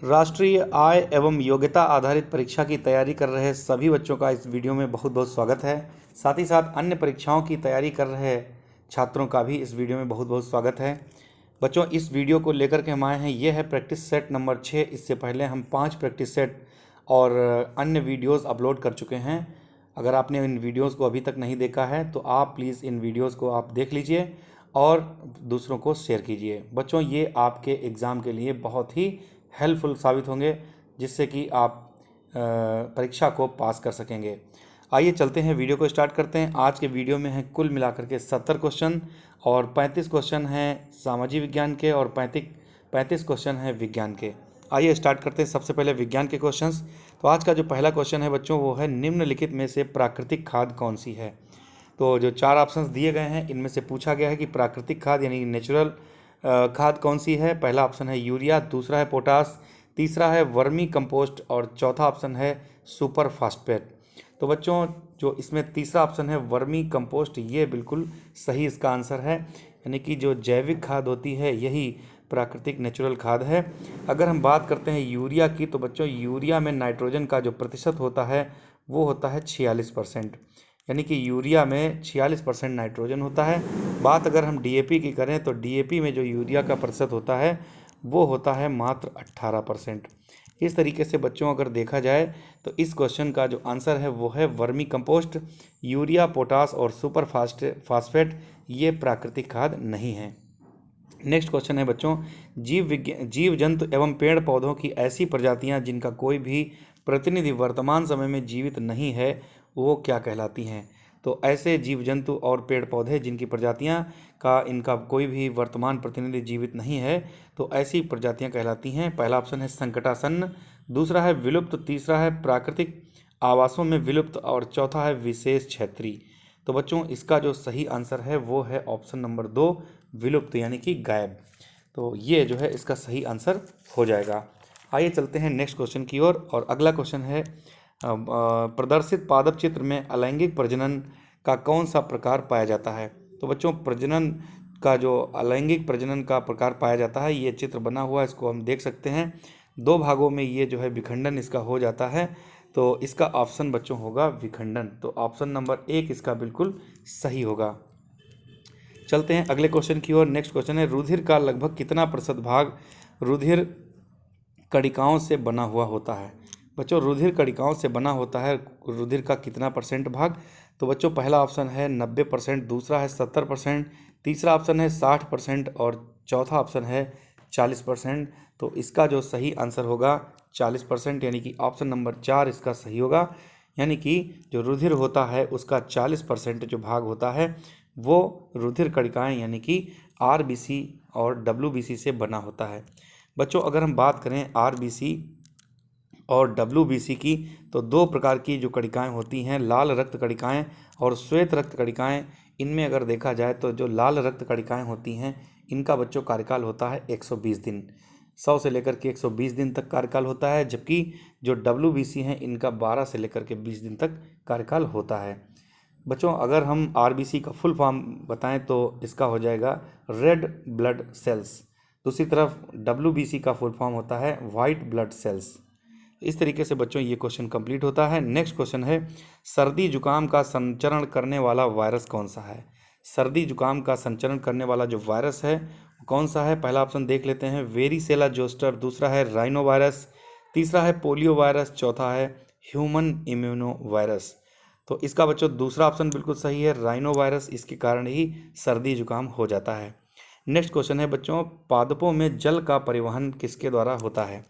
राष्ट्रीय आय एवं योग्यता आधारित परीक्षा की तैयारी कर रहे सभी बच्चों का इस वीडियो में बहुत बहुत स्वागत है। साथ ही साथ अन्य परीक्षाओं की तैयारी कर रहे छात्रों का भी इस वीडियो में बहुत बहुत स्वागत है। बच्चों, इस वीडियो को लेकर के हम आए हैं, ये है प्रैक्टिस सेट नंबर 6। इससे पहले हम 5 प्रैक्टिस सेट और अन्य वीडियोज़ अपलोड कर चुके हैं। अगर आपने इन वीडियोज़ को अभी तक नहीं देखा है तो आप प्लीज़ इन वीडियोज़ को आप देख लीजिए और दूसरों को शेयर कीजिए। बच्चों, ये आपके एग्ज़ाम के लिए बहुत ही हेल्पफुल साबित होंगे, जिससे कि आप परीक्षा को पास कर सकेंगे। आइए चलते हैं, वीडियो को स्टार्ट करते हैं। आज के वीडियो में है कुल मिलाकर के 70 क्वेश्चन और 35 क्वेश्चन हैं सामाजिक विज्ञान के और 35 क्वेश्चन हैं विज्ञान के। आइए स्टार्ट करते हैं। सबसे पहले विज्ञान के क्वेश्चंस। तो आज का जो पहला क्वेश्चन है बच्चों, वो है निम्नलिखित में से प्राकृतिक खाद कौन सी है। तो जो 4 ऑप्शंस दिए गए हैं, इनमें से पूछा गया है कि प्राकृतिक खाद यानी नेचुरल खाद कौन सी है। पहला ऑप्शन है यूरिया, दूसरा है पोटास, तीसरा है वर्मी कंपोस्ट और चौथा ऑप्शन है सुपर फास्फेट। तो बच्चों, जो इसमें तीसरा ऑप्शन है वर्मी कंपोस्ट, ये बिल्कुल सही इसका आंसर है। यानी कि जो जैविक खाद होती है यही प्राकृतिक नेचुरल खाद है। अगर हम बात करते हैं यूरिया की, तो बच्चों यूरिया में नाइट्रोजन का जो प्रतिशत होता है वो होता है 46%। यानी कि यूरिया में 46% नाइट्रोजन होता है। बात अगर हम डीएपी की करें तो डीएपी में जो यूरिया का प्रतिशत होता है वो होता है मात्र 18%। इस तरीके से बच्चों अगर देखा जाए तो इस क्वेश्चन का जो आंसर है वो है वर्मी कंपोस्ट। यूरिया, पोटास और सुपर फास्फेट ये प्राकृतिक खाद नहीं है। नेक्स्ट क्वेश्चन है बच्चों, जीव जंतु एवं पेड़ पौधों की ऐसी प्रजातियां जिनका कोई भी प्रतिनिधि वर्तमान समय में जीवित नहीं है वो क्या कहलाती हैं। तो ऐसे जीव जंतु और पेड़ पौधे जिनकी प्रजातियां का इनका कोई भी वर्तमान प्रतिनिधि जीवित नहीं है, तो ऐसी प्रजातियां कहलाती हैं। पहला ऑप्शन है संकटासन्न, दूसरा है विलुप्त, तीसरा है प्राकृतिक आवासों में विलुप्त और चौथा है विशेष क्षेत्रीय। तो बच्चों, इसका जो सही आंसर है वो है ऑप्शन नंबर 2, विलुप्त यानी कि गायब। तो ये जो है इसका सही आंसर हो जाएगा। आइए चलते हैं नेक्स्ट क्वेश्चन की ओर। और अगला क्वेश्चन है प्रदर्शित पादप चित्र में अलैंगिक प्रजनन का कौन सा प्रकार पाया जाता है। तो बच्चों, प्रजनन का जो अलैंगिक प्रजनन का प्रकार पाया जाता है, ये चित्र बना हुआ है, इसको हम देख सकते हैं। 2 भागों में ये जो है विखंडन इसका हो जाता है। तो इसका ऑप्शन बच्चों होगा विखंडन। तो ऑप्शन नंबर 1 इसका बिल्कुल सही होगा। चलते हैं अगले क्वेश्चन की ओर। नेक्स्ट क्वेश्चन है रुधिर का लगभग कितना प्रतिशत भाग रुधिर कणिकाओं से बना हुआ होता है। बच्चों, रुधिर कणिकाओं से बना होता है रुधिर का कितना परसेंट भाग। तो बच्चों, पहला ऑप्शन है 90%, दूसरा है 70%, तीसरा ऑप्शन है 60% और चौथा ऑप्शन है 40%। तो इसका जो सही आंसर होगा 40%, यानी कि ऑप्शन नंबर 4 इसका सही होगा। यानी कि जो रुधिर होता है उसका 40% जो भाग होता है वो रुधिर कणिकाएं यानी कि आरबीसी और डब्ल्यूबीसी से बना होता है। बच्चों, अगर हम बात करें आरबीसी और डब्ल्यूबीसी की, तो 2 प्रकार की जो कणिकाएं होती हैं, लाल रक्त कणिकाएं और श्वेत रक्त कणिकाएं। इनमें अगर देखा जाए तो जो लाल रक्त कणिकाएं होती हैं इनका बच्चों कार्यकाल होता है 120 दिन, 100 से लेकर के 120 दिन तक कार्यकाल होता है। जबकि जो डब्ल्यूबीसी हैं इनका 12 से लेकर के 20 दिन तक कार्यकाल होता है। बच्चों, अगर हम आरबीसी का फुल फॉर्म बताएं तो इसका हो जाएगा रेड ब्लड सेल्स। दूसरी तरफ डब्ल्यूबीसी का फुल फॉर्म होता है वाइट ब्लड सेल्स। इस तरीके से बच्चों ये क्वेश्चन कंप्लीट होता है। नेक्स्ट क्वेश्चन है सर्दी जुकाम का संचरण करने वाला वायरस कौन सा है। सर्दी जुकाम का संचरण करने वाला जो वायरस है कौन सा है। पहला ऑप्शन देख लेते हैं, वेरिसेला जोस्टर, दूसरा है राइनो वायरस, तीसरा है पोलियो वायरस, चौथा है ह्यूमन इम्यूनो वायरस। तो इसका बच्चों दूसरा ऑप्शन बिल्कुल सही है, राइनो वायरस। इसके कारण ही सर्दी जुकाम हो जाता है। नेक्स्ट क्वेश्चन है बच्चों, पादपों में जल का परिवहन किसके द्वारा होता है।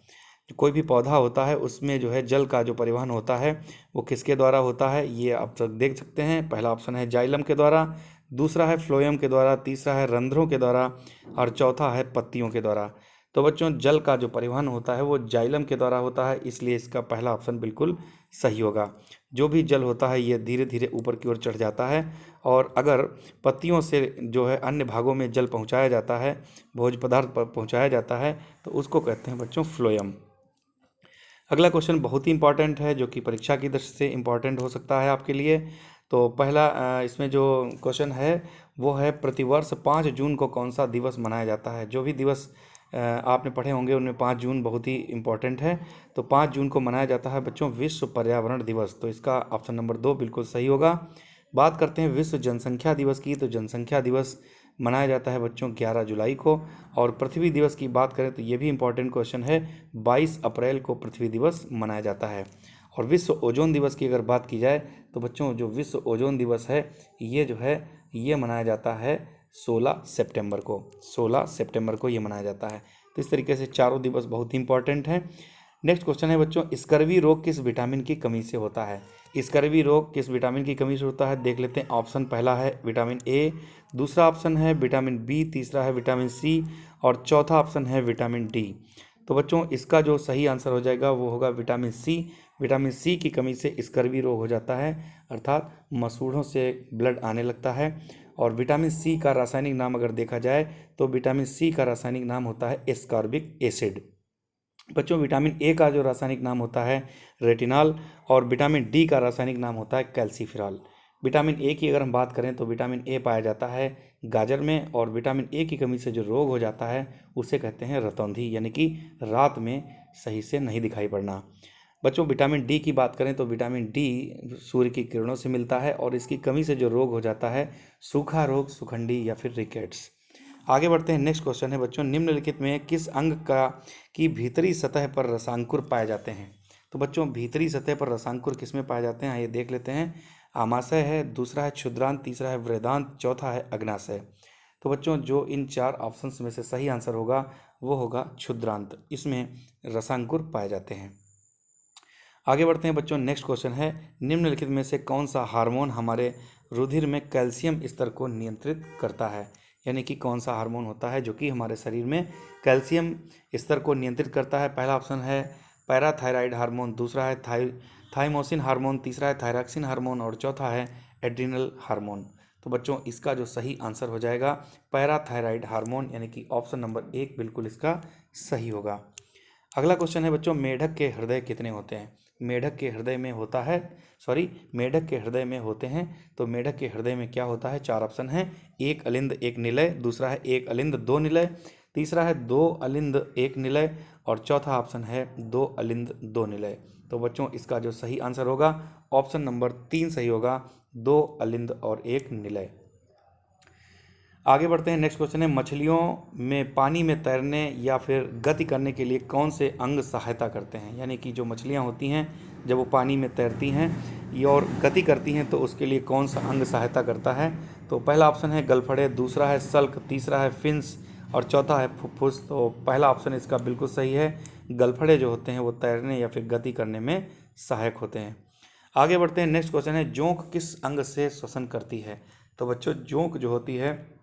कोई भी पौधा होता है उसमें जो है जल का जो परिवहन होता है वो किसके द्वारा होता है, ये आप सब देख सकते हैं। पहला ऑप्शन है जाइलम के द्वारा, दूसरा है फ्लोएम के द्वारा, तीसरा है रंध्रों के द्वारा और चौथा है पत्तियों के द्वारा। तो बच्चों, जल का जो परिवहन होता है वो जाइलम के द्वारा होता है, इसलिए इसका पहला ऑप्शन बिल्कुल सही होगा। जो भी जल होता है ये धीरे धीरे ऊपर की ओर चढ़ जाता है और अगर पत्तियों से जो है अन्य भागों में जल पहुंचाया जाता है, भोज्य पदार्थ पहुंचाया जाता है, तो उसको कहते हैं बच्चों फ्लोएम। अगला क्वेश्चन बहुत ही इंपॉर्टेंट है, जो कि परीक्षा की दृष्टि से इंपॉर्टेंट हो सकता है आपके लिए। तो पहला इसमें जो क्वेश्चन है वो है प्रतिवर्ष 5 जून को कौन सा दिवस मनाया जाता है। जो भी दिवस आपने पढ़े होंगे, उनमें 5 जून बहुत ही इम्पोर्टेंट है। तो 5 जून को मनाया जाता है बच्चों विश्व पर्यावरण दिवस, तो इसका ऑप्शन नंबर 2 बिल्कुल सही होगा। बात करते हैं विश्व जनसंख्या दिवस की, तो जनसंख्या दिवस मनाया जाता है बच्चों 11 जुलाई को। और पृथ्वी दिवस की बात करें तो ये भी इम्पोर्टेंट क्वेश्चन है, 22 अप्रैल को पृथ्वी दिवस मनाया जाता है। और विश्व ओजोन दिवस की अगर बात की जाए तो बच्चों जो विश्व ओजोन दिवस है ये जो है ये मनाया जाता है 16 सितंबर को, 16 सितंबर को ये मनाया जाता है। तो इस तरीके से चारों दिवस बहुत ही इंपॉर्टेंट हैं। नेक्स्ट क्वेश्चन है बच्चों, स्कर्वी रोग किस विटामिन की कमी से होता है? स्कर्वी रोग किस विटामिन की कमी से होता है, देख लेते हैं। ऑप्शन पहला है विटामिन ए, दूसरा ऑप्शन है विटामिन बी, तीसरा है विटामिन सी और चौथा ऑप्शन है विटामिन डी। तो बच्चों इसका जो सही आंसर हो जाएगा वो होगा विटामिन सी। विटामिन सी की कमी से स्कर्वी रोग हो जाता है, अर्थात मसूड़ों से ब्लड आने लगता है। और विटामिन सी का रासायनिक नाम अगर देखा जाए तो विटामिन सी का रासायनिक नाम होता है एस्कॉर्बिक एसिड। बच्चों विटामिन ए का जो रासायनिक नाम होता है रेटिनॉल और विटामिन डी का रासायनिक नाम होता है कैल्सीफेरॉल। विटामिन ए की अगर हम बात करें तो विटामिन ए पाया जाता है गाजर में, और विटामिन ए की कमी से जो रोग हो जाता है उसे कहते हैं रतौंधी, यानी कि रात में सही से नहीं दिखाई पड़ना। बच्चों विटामिन डी की बात करें तो विटामिन डी सूर्य की किरणों से मिलता है और इसकी कमी से जो रोग हो जाता है सूखा रोग, सुखंडी या फिर रिकेट्स। आगे बढ़ते हैं। नेक्स्ट क्वेश्चन है बच्चों, निम्नलिखित में किस अंग का की भीतरी सतह पर रसांकुर पाए जाते हैं? तो बच्चों भीतरी सतह पर रसांकुर किस में पाए जाते हैं ये देख लेते हैं। आमाशय है, दूसरा है क्षुद्रांत, तीसरा है वृहदांत, चौथा है अग्नाशय। तो बच्चों जो इन 4 ऑप्शंस में से सही आंसर होगा वो होगा क्षुद्रांत, इसमें रसांकुर पाए जाते हैं। आगे बढ़ते हैं बच्चों। नेक्स्ट क्वेश्चन है, निम्नलिखित में से कौन सा हार्मोन हमारे रुधिर में कैल्शियम स्तर को नियंत्रित करता है? यानी कि कौन सा हार्मोन होता है जो कि हमारे शरीर में कैल्शियम स्तर को नियंत्रित करता है? पहला ऑप्शन है पैराथायराइड हार्मोन, दूसरा है थाइमोसिन हार्मोन, तीसरा है थायरॉक्सिन हार्मोन और चौथा है एड्रिनल हार्मोन। तो बच्चों इसका जो सही आंसर हो जाएगा पैराथायराइड हार्मोन, यानी कि ऑप्शन नंबर 1 बिल्कुल इसका सही होगा। अगला क्वेश्चन है बच्चों, मेढक के हृदय कितने होते हैं? मेढक के हृदय में होता है मेढक के हृदय में होते हैं। तो मेढक के हृदय में क्या होता है? 4 ऑप्शन है, 1 अलिंद 1 निलय, दूसरा है 1 अलिंद 2 निलय, तीसरा है 2 अलिंद 1 निलय और चौथा ऑप्शन है 2 अलिंद 2 निलय। तो बच्चों इसका जो सही आंसर होगा ऑप्शन नंबर 3 सही होगा, 2 अलिंद और 1 निलय। आगे बढ़ते हैं। नेक्स्ट क्वेश्चन है, मछलियों में पानी में तैरने या फिर गति करने के लिए कौन से अंग सहायता करते हैं? यानी कि जो मछलियां होती हैं जब वो पानी में तैरती हैं ये और गति करती हैं तो उसके लिए कौन सा अंग सहायता करता है? तो पहला ऑप्शन है गलफड़े, दूसरा है सल्क, तीसरा है फिन्स और चौथा है फुफ्फुस। तो पहला ऑप्शन इसका बिल्कुल सही है, गलफड़े जो होते हैं वो तैरने या फिर गति करने में सहायक होते हैं। आगे बढ़ते हैं। नेक्स्ट क्वेश्चन है, जोंक किस अंग से श्वसन करती है? तो बच्चों जोंक जो होती है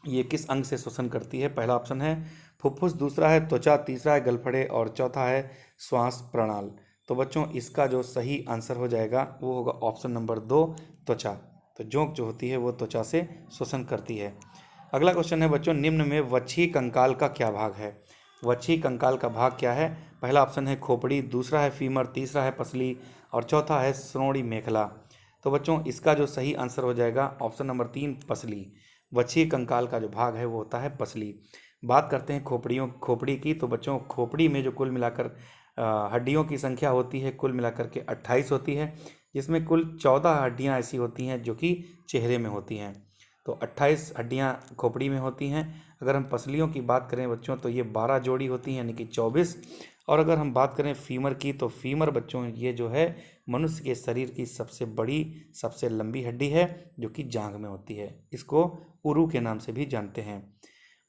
ये किस अंग से श्वसन करती है? पहला ऑप्शन है फुफ्फुस, दूसरा है त्वचा, तीसरा है गलफड़े और चौथा है श्वास प्रणाल। तो बच्चों इसका जो सही आंसर हो जाएगा वो होगा ऑप्शन नंबर 2 त्वचा। तो जोंक जो होती है वो त्वचा से श्वसन करती है। अगला क्वेश्चन है बच्चों, निम्न में वक्षी कंकाल का क्या भाग है? वक्षी कंकाल का भाग क्या है? पहला ऑप्शन है खोपड़ी, दूसरा है फीमर, तीसरा है पसली और चौथा है श्रोणि मेखला। तो बच्चों इसका जो सही आंसर हो जाएगा ऑप्शन नंबर 3 पसली। वक्षीय कंकाल का जो भाग है वो होता है पसली। बात करते हैं खोपड़ी की। तो बच्चों खोपड़ी में जो कुल मिलाकर हड्डियों की संख्या होती है कुल मिलाकर के 28 होती है, जिसमें कुल 14 हड्डियां ऐसी होती हैं जो कि चेहरे में होती हैं। तो 28 हड्डियां खोपड़ी में होती हैं। अगर हम पसलियों की बात करें बच्चों तो ये 12 जोड़ी होती हैं, यानी कि 24। और अगर हम बात करें फीमर की तो फीमर बच्चों ये जो है मनुष्य के शरीर की सबसे बड़ी सबसे लंबी हड्डी है जो कि जांघ में होती है, इसको उरु के नाम से भी जानते हैं।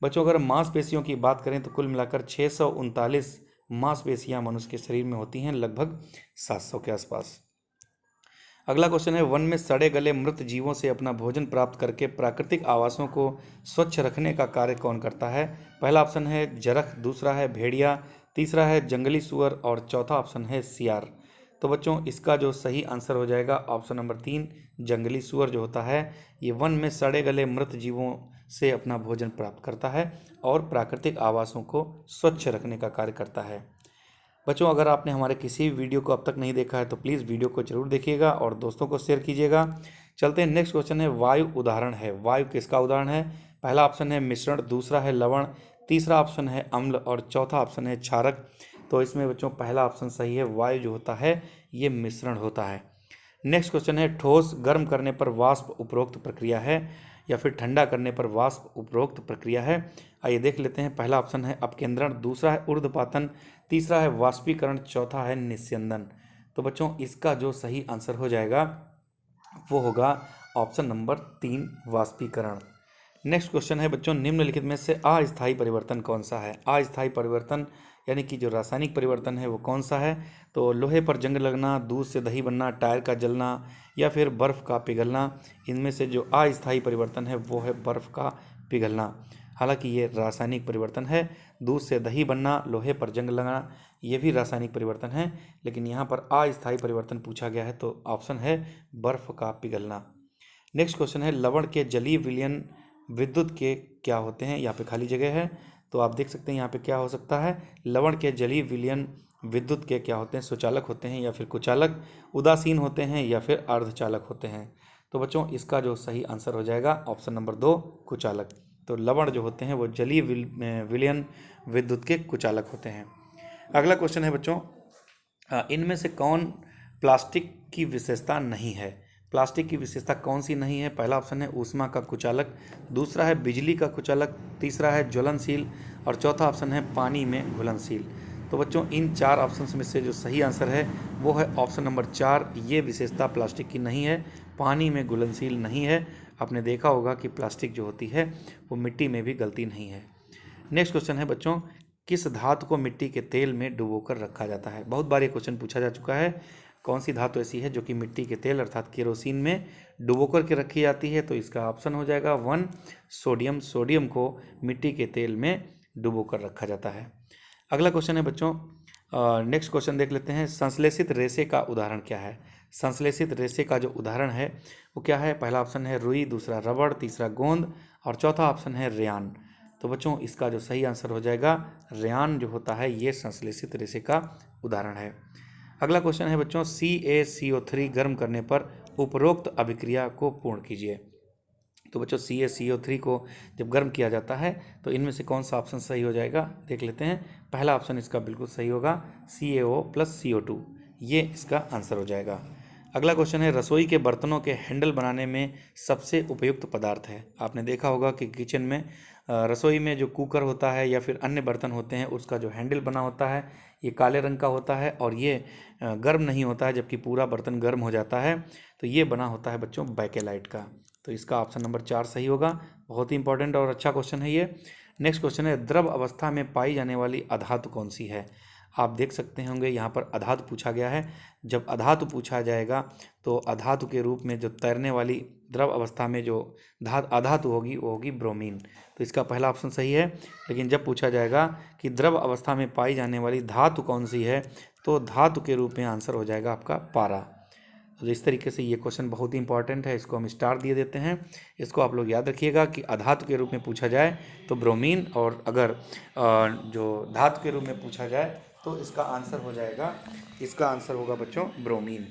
बच्चों अगर मांसपेशियों की बात करें तो कुल मिलाकर 639 मांसपेशियां मनुष्य के शरीर में होती हैं, लगभग 700 के आसपास। अगला क्वेश्चन है, वन में सड़े गले मृत जीवों से अपना भोजन प्राप्त करके प्राकृतिक आवासों को स्वच्छ रखने का कार्य कौन करता है? पहला ऑप्शन है जरख, दूसरा है भेड़िया, तीसरा है जंगली सुअर और चौथा ऑप्शन है सियार। तो बच्चों इसका जो सही आंसर हो जाएगा ऑप्शन नंबर 3 जंगली सुअर जो होता है ये वन में सड़े गले मृत जीवों से अपना भोजन प्राप्त करता है और प्राकृतिक आवासों को स्वच्छ रखने का कार्य करता है। बच्चों अगर आपने हमारे किसी भी वीडियो को अब तक नहीं देखा है तो प्लीज़ वीडियो को जरूर देखिएगा और दोस्तों को शेयर कीजिएगा। चलते हैं। नेक्स्ट क्वेश्चन है, वायु उदाहरण है। वायु किसका उदाहरण है? पहला ऑप्शन है मिश्रण, दूसरा है लवण, तीसरा ऑप्शन है अम्ल और चौथा ऑप्शन है क्षारक। तो इसमें बच्चों पहला ऑप्शन सही है, वायु जो होता है ये मिश्रण होता है। नेक्स्ट क्वेश्चन है ठोस गर्म करने पर वाष्प उपरोक्त प्रक्रिया है या फिर ठंडा करने पर वाष्प उपरोक्त प्रक्रिया है। आइए देख लेते हैं। पहला ऑप्शन है अपकेंद्रण, दूसरा है ऊर्ध्वपातन, तीसरा है वाष्पीकरण, चौथा है निस्यंदन। तो बच्चों इसका जो सही आंसर हो जाएगा वो होगा ऑप्शन नंबर 3 वाष्पीकरण। नेक्स्ट क्वेश्चन है बच्चों निम्नलिखित में से अस्थायी परिवर्तन कौन सा है। अस्थायी परिवर्तन यानी कि जो रासायनिक परिवर्तन है वो कौन सा है। तो लोहे पर जंग लगना, दूध से दही बनना, टायर का जलना या फिर बर्फ़ का पिघलना। इनमें से जो अस्थायी परिवर्तन है वो है बर्फ़ का पिघलना। हालांकि ये रासायनिक परिवर्तन है। दूध से दही बनना, लोहे पर जंग लगना, ये भी रासायनिक परिवर्तन है, लेकिन यहाँ पर अस्थायी परिवर्तन पूछा गया है तो ऑप्शन है बर्फ़ का पिघलना। नेक्स्ट क्वेश्चन है लवण के जलीय विलयन विद्युत के क्या होते हैं। यहाँ पे खाली जगह है तो आप देख सकते हैं यहाँ पे क्या हो सकता है। लवण के जलीय विलयन विद्युत के क्या होते हैं, सुचालक होते हैं या फिर कुचालक, उदासीन होते हैं या फिर अर्धचालक होते हैं। तो बच्चों इसका जो सही आंसर हो जाएगा ऑप्शन नंबर 2 कुचालक। तो लवण जो होते हैं वो जलीय विलयन विद्युत के कुचालक होते हैं। अगला क्वेश्चन है बच्चों इनमें से कौन प्लास्टिक की विशेषता नहीं है। प्लास्टिक की विशेषता कौन सी नहीं है। पहला ऑप्शन है ऊष्मा का कुचालक, दूसरा है बिजली का कुचालक, तीसरा है ज्वलनशील और चौथा ऑप्शन है पानी में घुलनशील। तो बच्चों इन 4 ऑप्शन में से जो सही आंसर है वो है ऑप्शन नंबर 4। ये विशेषता प्लास्टिक की नहीं है, पानी में घुलनशील नहीं है। आपने देखा होगा कि प्लास्टिक जो होती है वो मिट्टी में भी गलती नहीं है। नेक्स्ट क्वेश्चन है बच्चों किस धातु को मिट्टी के तेल में डुबोकर रखा जाता है। बहुत बार ये क्वेश्चन पूछा जा चुका है। कौन सी धातु ऐसी है जो कि मिट्टी के तेल अर्थात केरोसिन में डुबोकर के रखी जाती है। तो इसका ऑप्शन हो जाएगा 1 सोडियम। सोडियम को मिट्टी के तेल में डुबोकर रखा जाता है। अगला क्वेश्चन है बच्चों नेक्स्ट क्वेश्चन देख लेते हैं संश्लेषित रेशे का उदाहरण क्या है। संश्लेषित रेशे का जो उदाहरण है वो क्या है। पहला ऑप्शन है रुई, दूसरा रबड़, तीसरा गोंद और चौथा ऑप्शन है रेयान। तो बच्चों इसका जो सही आंसर हो जाएगा रेयान जो होता है ये संश्लेषित रेशे का उदाहरण है। अगला क्वेश्चन है बच्चों CaCO3 गर्म करने पर उपरोक्त अभिक्रिया को पूर्ण कीजिए। तो बच्चों CaCO3 को जब गर्म किया जाता है तो इनमें से कौन सा ऑप्शन सही हो जाएगा देख लेते हैं। पहला ऑप्शन इसका बिल्कुल सही होगा CaO + CO2, ये इसका आंसर हो जाएगा। अगला क्वेश्चन है रसोई के बर्तनों के हैंडल बनाने में सबसे उपयुक्त पदार्थ है। आपने देखा होगा कि किचन में रसोई में जो कुकर होता है या फिर अन्य बर्तन होते हैं उसका जो हैंडल बना होता है ये काले रंग का होता है और ये गर्म नहीं होता है, जबकि पूरा बर्तन गर्म हो जाता है। तो ये बना होता है बच्चों बैकेलाइट का। तो इसका ऑप्शन नंबर 4 सही होगा। बहुत ही इंपॉर्टेंट और अच्छा क्वेश्चन है ये। नेक्स्ट क्वेश्चन है द्रव अवस्था में पाई जाने वाली अधातु कौन सी है। आप देख सकते होंगे यहाँ पर अधातु पूछा गया है। जब अधातु पूछा जाएगा तो अधातु के रूप में जो तैरने वाली द्रव अवस्था में जो अधातु होगी वो होगी ब्रोमीन। तो इसका पहला ऑप्शन सही है। लेकिन जब पूछा जाएगा कि द्रव अवस्था में पाई जाने वाली धातु कौन सी है तो धातु के रूप में आंसर हो जाएगा आपका पारा। तो इस तरीके से ये क्वेश्चन बहुत ही इंपॉर्टेंट है, इसको हम स्टार दिए देते हैं। इसको आप लोग याद रखिएगा कि अधातु के रूप में पूछा जाए तो ब्रोमीन और अगर जो धातु के रूप में पूछा जाए तो इसका आंसर हो जाएगा, इसका आंसर होगा बच्चों ब्रोमीन।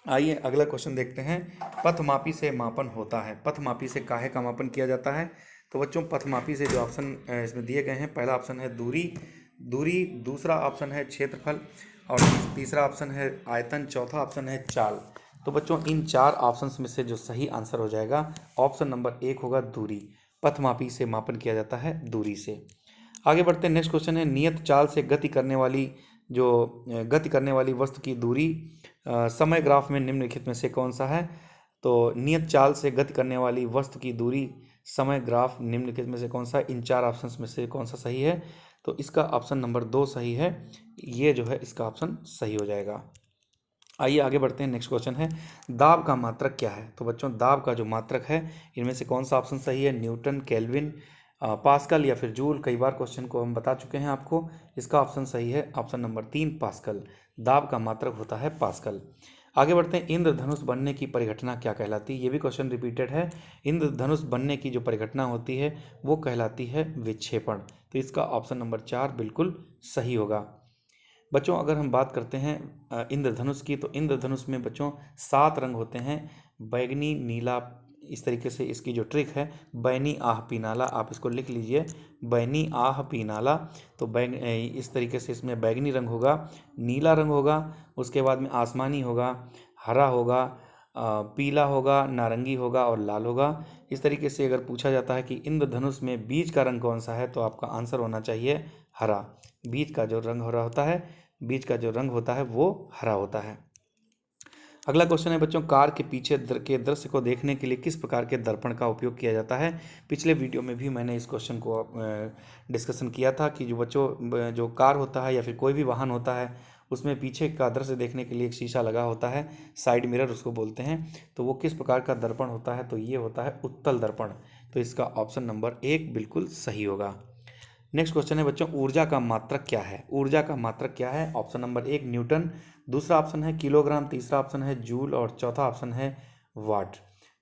आइए अगला क्वेश्चन देखते हैं पथमापी से मापन होता है। पथमापी से काहे का मापन किया जाता है। तो बच्चों पथमापी से जो ऑप्शन इसमें दिए गए हैं पहला ऑप्शन है दूरी, दूसरा ऑप्शन है क्षेत्रफल और तीसरा ऑप्शन है आयतन, चौथा ऑप्शन है चाल। तो बच्चों इन 4 ऑप्शंस में से जो सही आंसर हो जाएगा ऑप्शन नंबर 1 होगा दूरी। पथमापी से मापन किया जाता है दूरी से। आगे बढ़ते हैं। नेक्स्ट क्वेश्चन है नियत चाल से गति करने वाली वस्तु की दूरी समय ग्राफ में निम्नलिखित में से कौन सा है। तो नियत चाल से गति करने वाली वस्तु की दूरी समय ग्राफ निम्नलिखित में से कौन सा, इन 4 ऑप्शंस में से कौन सा सही है। तो इसका ऑप्शन नंबर 2 सही है। ये जो है इसका ऑप्शन सही हो जाएगा। आइए आगे बढ़ते हैं। नेक्स्ट क्वेश्चन है दाब का मात्रक क्या है। तो बच्चों दाब का जो मात्रक है इनमें से कौन सा ऑप्शन सही है। न्यूटन, केल्विन, पास्कल या फिर जूल। कई बार क्वेश्चन को हम बता चुके हैं आपको। इसका ऑप्शन सही है ऑप्शन नंबर 3 पास्कल। दाब का मात्रक होता है पास्कल। आगे बढ़ते हैं इंद्रधनुष बनने की परिघटना क्या कहलाती है। ये भी क्वेश्चन रिपीटेड है। इंद्रधनुष बनने की जो परिघटना होती है वो कहलाती है विक्षेपण। तो इसका ऑप्शन नंबर 4 बिल्कुल सही होगा। बच्चों अगर हम बात करते हैं इंद्रधनुष की तो इंद्रधनुष में बच्चों 7 रंग होते हैं, बैगनी, नीला, इस तरीके से इसकी जो ट्रिक है, बैनी आह पीनाला, आप इसको लिख लीजिए, बैनी आह पीनाला। तो इस तरीके से इसमें बैगनी रंग होगा, नीला रंग होगा, उसके बाद में आसमानी होगा, हरा होगा, पीला होगा, नारंगी होगा और लाल होगा। इस तरीके से अगर पूछा जाता है कि इंद्रधनुष में बीज का रंग कौन सा है, तो आपका आंसर होना चाहिए हरा। बीज का जो रंग हो रहा होता है, बीज का जो रंग होता है वो हरा होता है। अगला क्वेश्चन है बच्चों, कार के पीछे के दृश्य को देखने के लिए किस प्रकार के दर्पण का उपयोग किया जाता है। पिछले वीडियो में भी मैंने इस क्वेश्चन को डिस्कशन किया था कि जो बच्चों जो कार होता है या फिर कोई भी वाहन होता है, उसमें पीछे का दृश्य देखने के लिए एक शीशा लगा होता है, साइड मिरर उसको बोलते हैं। तो वो किस प्रकार का दर्पण होता है, तो ये होता है उत्तल दर्पण। तो इसका ऑप्शन नंबर 1 बिल्कुल सही होगा। नेक्स्ट क्वेश्चन है बच्चों, ऊर्जा का मात्रक क्या है। ऊर्जा का मात्रक क्या है, ऑप्शन नंबर 1 न्यूटन, दूसरा ऑप्शन है किलोग्राम, तीसरा ऑप्शन है जूल और चौथा ऑप्शन है वाट।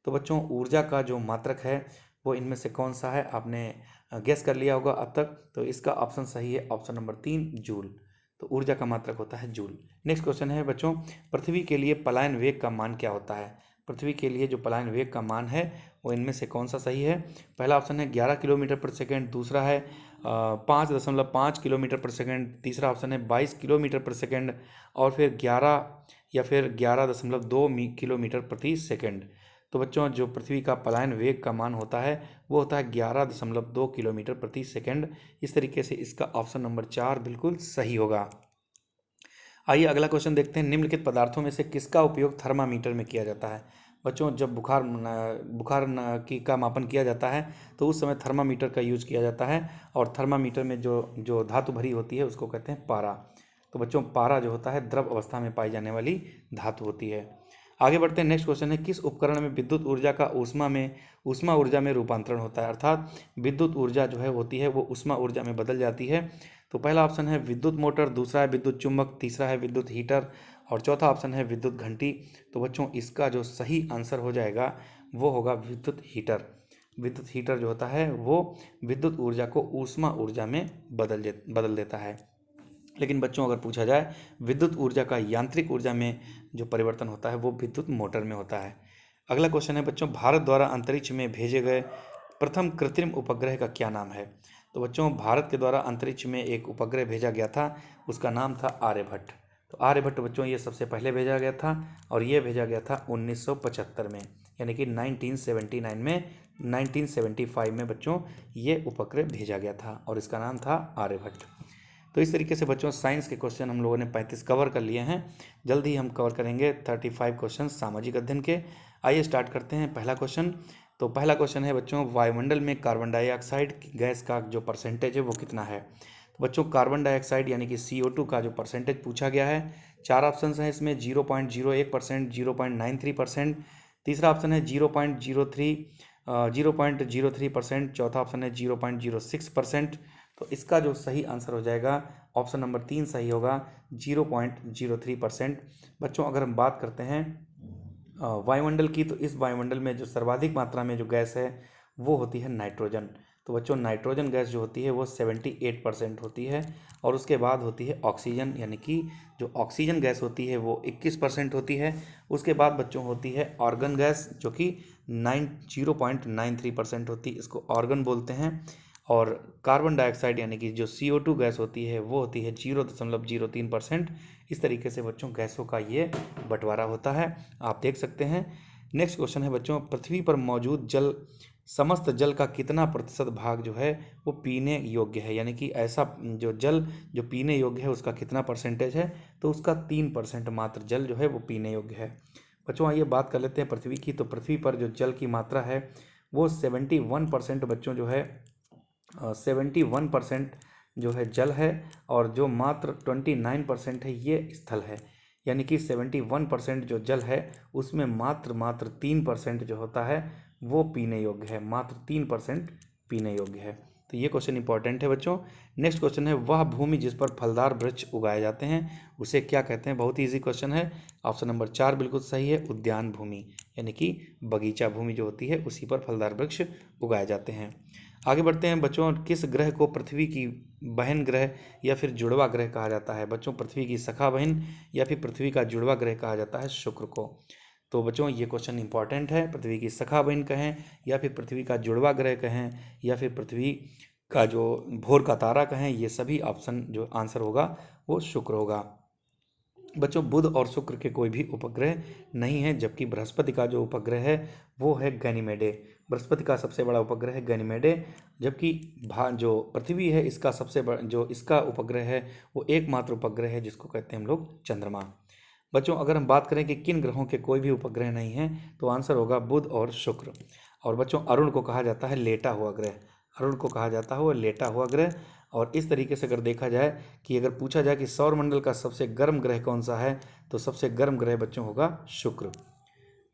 तो बच्चों ऊर्जा का जो मात्रक है वो इनमें से कौन सा है, आपने गेस कर लिया होगा अब तक। तो इसका ऑप्शन सही है ऑप्शन नंबर 3 जूल। तो ऊर्जा का मात्रक होता है जूल। नेक्स्ट क्वेश्चन है बच्चों, पृथ्वी के लिए पलायन वेग का मान क्या होता है। पृथ्वी के लिए जो पलायन वेग का मान है वो इनमें से कौन सा सही है। पहला ऑप्शन है 11 किलोमीटर पर सेकेंड, दूसरा है 5.5 किलोमीटर पर सेकेंड, तीसरा ऑप्शन है 22 किलोमीटर पर सेकेंड और फिर 11.2 किलोमीटर प्रति सेकेंड। तो बच्चों जो पृथ्वी का पलायन वेग का मान होता है वो होता है 11.2 किलोमीटर प्रति सेकेंड। इस तरीके से इसका ऑप्शन नंबर 4 बिल्कुल सही होगा। आइए अगला क्वेश्चन देखते हैं, निम्नलिखित पदार्थों में से किसका उपयोग थर्मामीटर में किया जाता है। बच्चों जब बुखार का मापन किया जाता है तो उस समय थर्मामीटर का यूज किया जाता है, और थर्मामीटर में जो जो धातु भरी होती है उसको कहते हैं पारा। तो बच्चों पारा जो होता है द्रव अवस्था में पाई जाने वाली धातु होती है। आगे बढ़ते हैं, नेक्स्ट क्वेश्चन है, किस उपकरण में विद्युत ऊर्जा का ऊष्मा ऊर्जा में रूपांतरण होता है। अर्थात विद्युत ऊर्जा जो है होती है वो ऊष्मा ऊर्जा में बदल जाती है। तो पहला ऑप्शन है विद्युत मोटर, दूसरा है विद्युत चुंबक, तीसरा है विद्युत हीटर और चौथा ऑप्शन है विद्युत घंटी। तो बच्चों इसका जो सही आंसर हो जाएगा वो होगा विद्युत हीटर। विद्युत हीटर जो होता है वो विद्युत ऊर्जा को ऊष्मा ऊर्जा में बदल देता है। लेकिन बच्चों अगर पूछा जाए विद्युत ऊर्जा का यांत्रिक ऊर्जा में जो परिवर्तन होता है वो विद्युत मोटर में होता है। अगला क्वेश्चन है बच्चों, भारत द्वारा अंतरिक्ष में भेजे गए प्रथम कृत्रिम उपग्रह का क्या नाम है। तो बच्चों भारत के द्वारा अंतरिक्ष में एक उपग्रह भेजा गया था, उसका नाम था आर्यभट्ट। तो आर्यभट्ट बच्चों ये सबसे पहले भेजा गया था और ये भेजा गया था 1975 में, यानी कि 1979 में 1975 में बच्चों ये उपग्रह भेजा गया था और इसका नाम था आर्यभट्ट। तो इस तरीके से बच्चों साइंस के क्वेश्चन हम लोगों ने 35 कवर कर लिए हैं। जल्द ही हम कवर करेंगे 35 क्वेश्चन सामाजिक अध्ययन के। आइए स्टार्ट करते हैं पहला क्वेश्चन। तो पहला क्वेश्चन है बच्चों, वायुमंडल में कार्बन डाइऑक्साइड गैस का जो परसेंटेज है वो कितना है। तो बच्चों कार्बन डाइऑक्साइड यानी कि CO2 का जो परसेंटेज पूछा गया है, 4 ऑप्शन हैं इसमें, 0.01%, 0.93%, तीसरा ऑप्शन है 0.03%, चौथा ऑप्शन है 0.06%। तो इसका जो सही आंसर हो जाएगा ऑप्शन नंबर 3 सही होगा, 0.03%। बच्चों अगर हम बात करते हैं वायुमंडल की, तो इस वायुमंडल में जो सर्वाधिक मात्रा में जो गैस है वो होती है नाइट्रोजन। तो बच्चों नाइट्रोजन गैस जो होती है वो 78% होती है और उसके बाद होती है ऑक्सीजन, यानी कि जो ऑक्सीजन गैस होती है वो 21% होती है। उसके बाद बच्चों होती है ऑर्गन गैस जो कि 0.93% होती है, इसको ऑर्गन बोलते हैं। और कार्बन डाइऑक्साइड यानी कि जो CO2 गैस होती है वो होती है 0.03%। इस तरीके से बच्चों गैसों का ये बंटवारा होता है, आप देख सकते हैं। नेक्स्ट क्वेश्चन है बच्चों, पृथ्वी पर मौजूद समस्त जल का कितना प्रतिशत भाग जो है वो पीने योग्य है, यानी कि ऐसा जो जल जो पीने योग्य है उसका कितना परसेंटेज है। तो उसका 3% मात्र जल जो है वो पीने योग्य है। बच्चों आइए बात कर लेते हैं पृथ्वी की। तो पृथ्वी पर जो जल की मात्रा है वो 71% बच्चों जो है 71% जो है जल है, और जो मात्र 29% है ये स्थल है। यानी कि 71% जो जल है उसमें मात्र 3% जो होता है वो पीने योग्य है, मात्र 3% पीने योग्य है। तो ये क्वेश्चन इंपॉर्टेंट है बच्चों। नेक्स्ट क्वेश्चन है, वह भूमि जिस पर फलदार वृक्ष उगाए जाते हैं उसे क्या कहते हैं। बहुत ही ईजी क्वेश्चन है, ऑप्शन नंबर 4 बिल्कुल सही है, उद्यान भूमि, यानी कि बगीचा भूमि जो होती है उसी पर फलदार वृक्ष उगाए जाते हैं। आगे बढ़ते हैं बच्चों, किस ग्रह को पृथ्वी की बहन ग्रह या फिर जुड़वा ग्रह कहा जाता है। बच्चों पृथ्वी की सखा बहन या फिर पृथ्वी का जुड़वा ग्रह कहा जाता है शुक्र को। तो बच्चों ये क्वेश्चन इंपॉर्टेंट है। पृथ्वी की सखा बहन कहें, या फिर पृथ्वी का जुड़वा ग्रह कहें, या फिर पृथ्वी का जो भोर का तारा कहें, ये सभी ऑप्शन जो आंसर होगा वो शुक्र होगा। बच्चों बुध और शुक्र के कोई भी उपग्रह नहीं है, जबकि बृहस्पति का जो उपग्रह है वो है गैनीमेडे। बृहस्पति का सबसे बड़ा उपग्रह है गैनीमेडे, जबकि जो पृथ्वी है इसका सबसे बड़ा जो इसका उपग्रह है वो एकमात्र उपग्रह है जिसको कहते हैं हम लोग चंद्रमा। बच्चों अगर हम बात करें कि किन ग्रहों के कोई भी उपग्रह नहीं है, तो आंसर होगा बुध और शुक्र। और बच्चों अरुण को कहा जाता है लेटा हुआ ग्रह, अरुण को कहा जाता है वो लेटा हुआ ग्रह। और इस तरीके से अगर देखा जाए कि अगर पूछा जाए कि सौरमंडल का सबसे गर्म ग्रह कौन सा है, तो सबसे गर्म ग्रह बच्चों होगा शुक्र।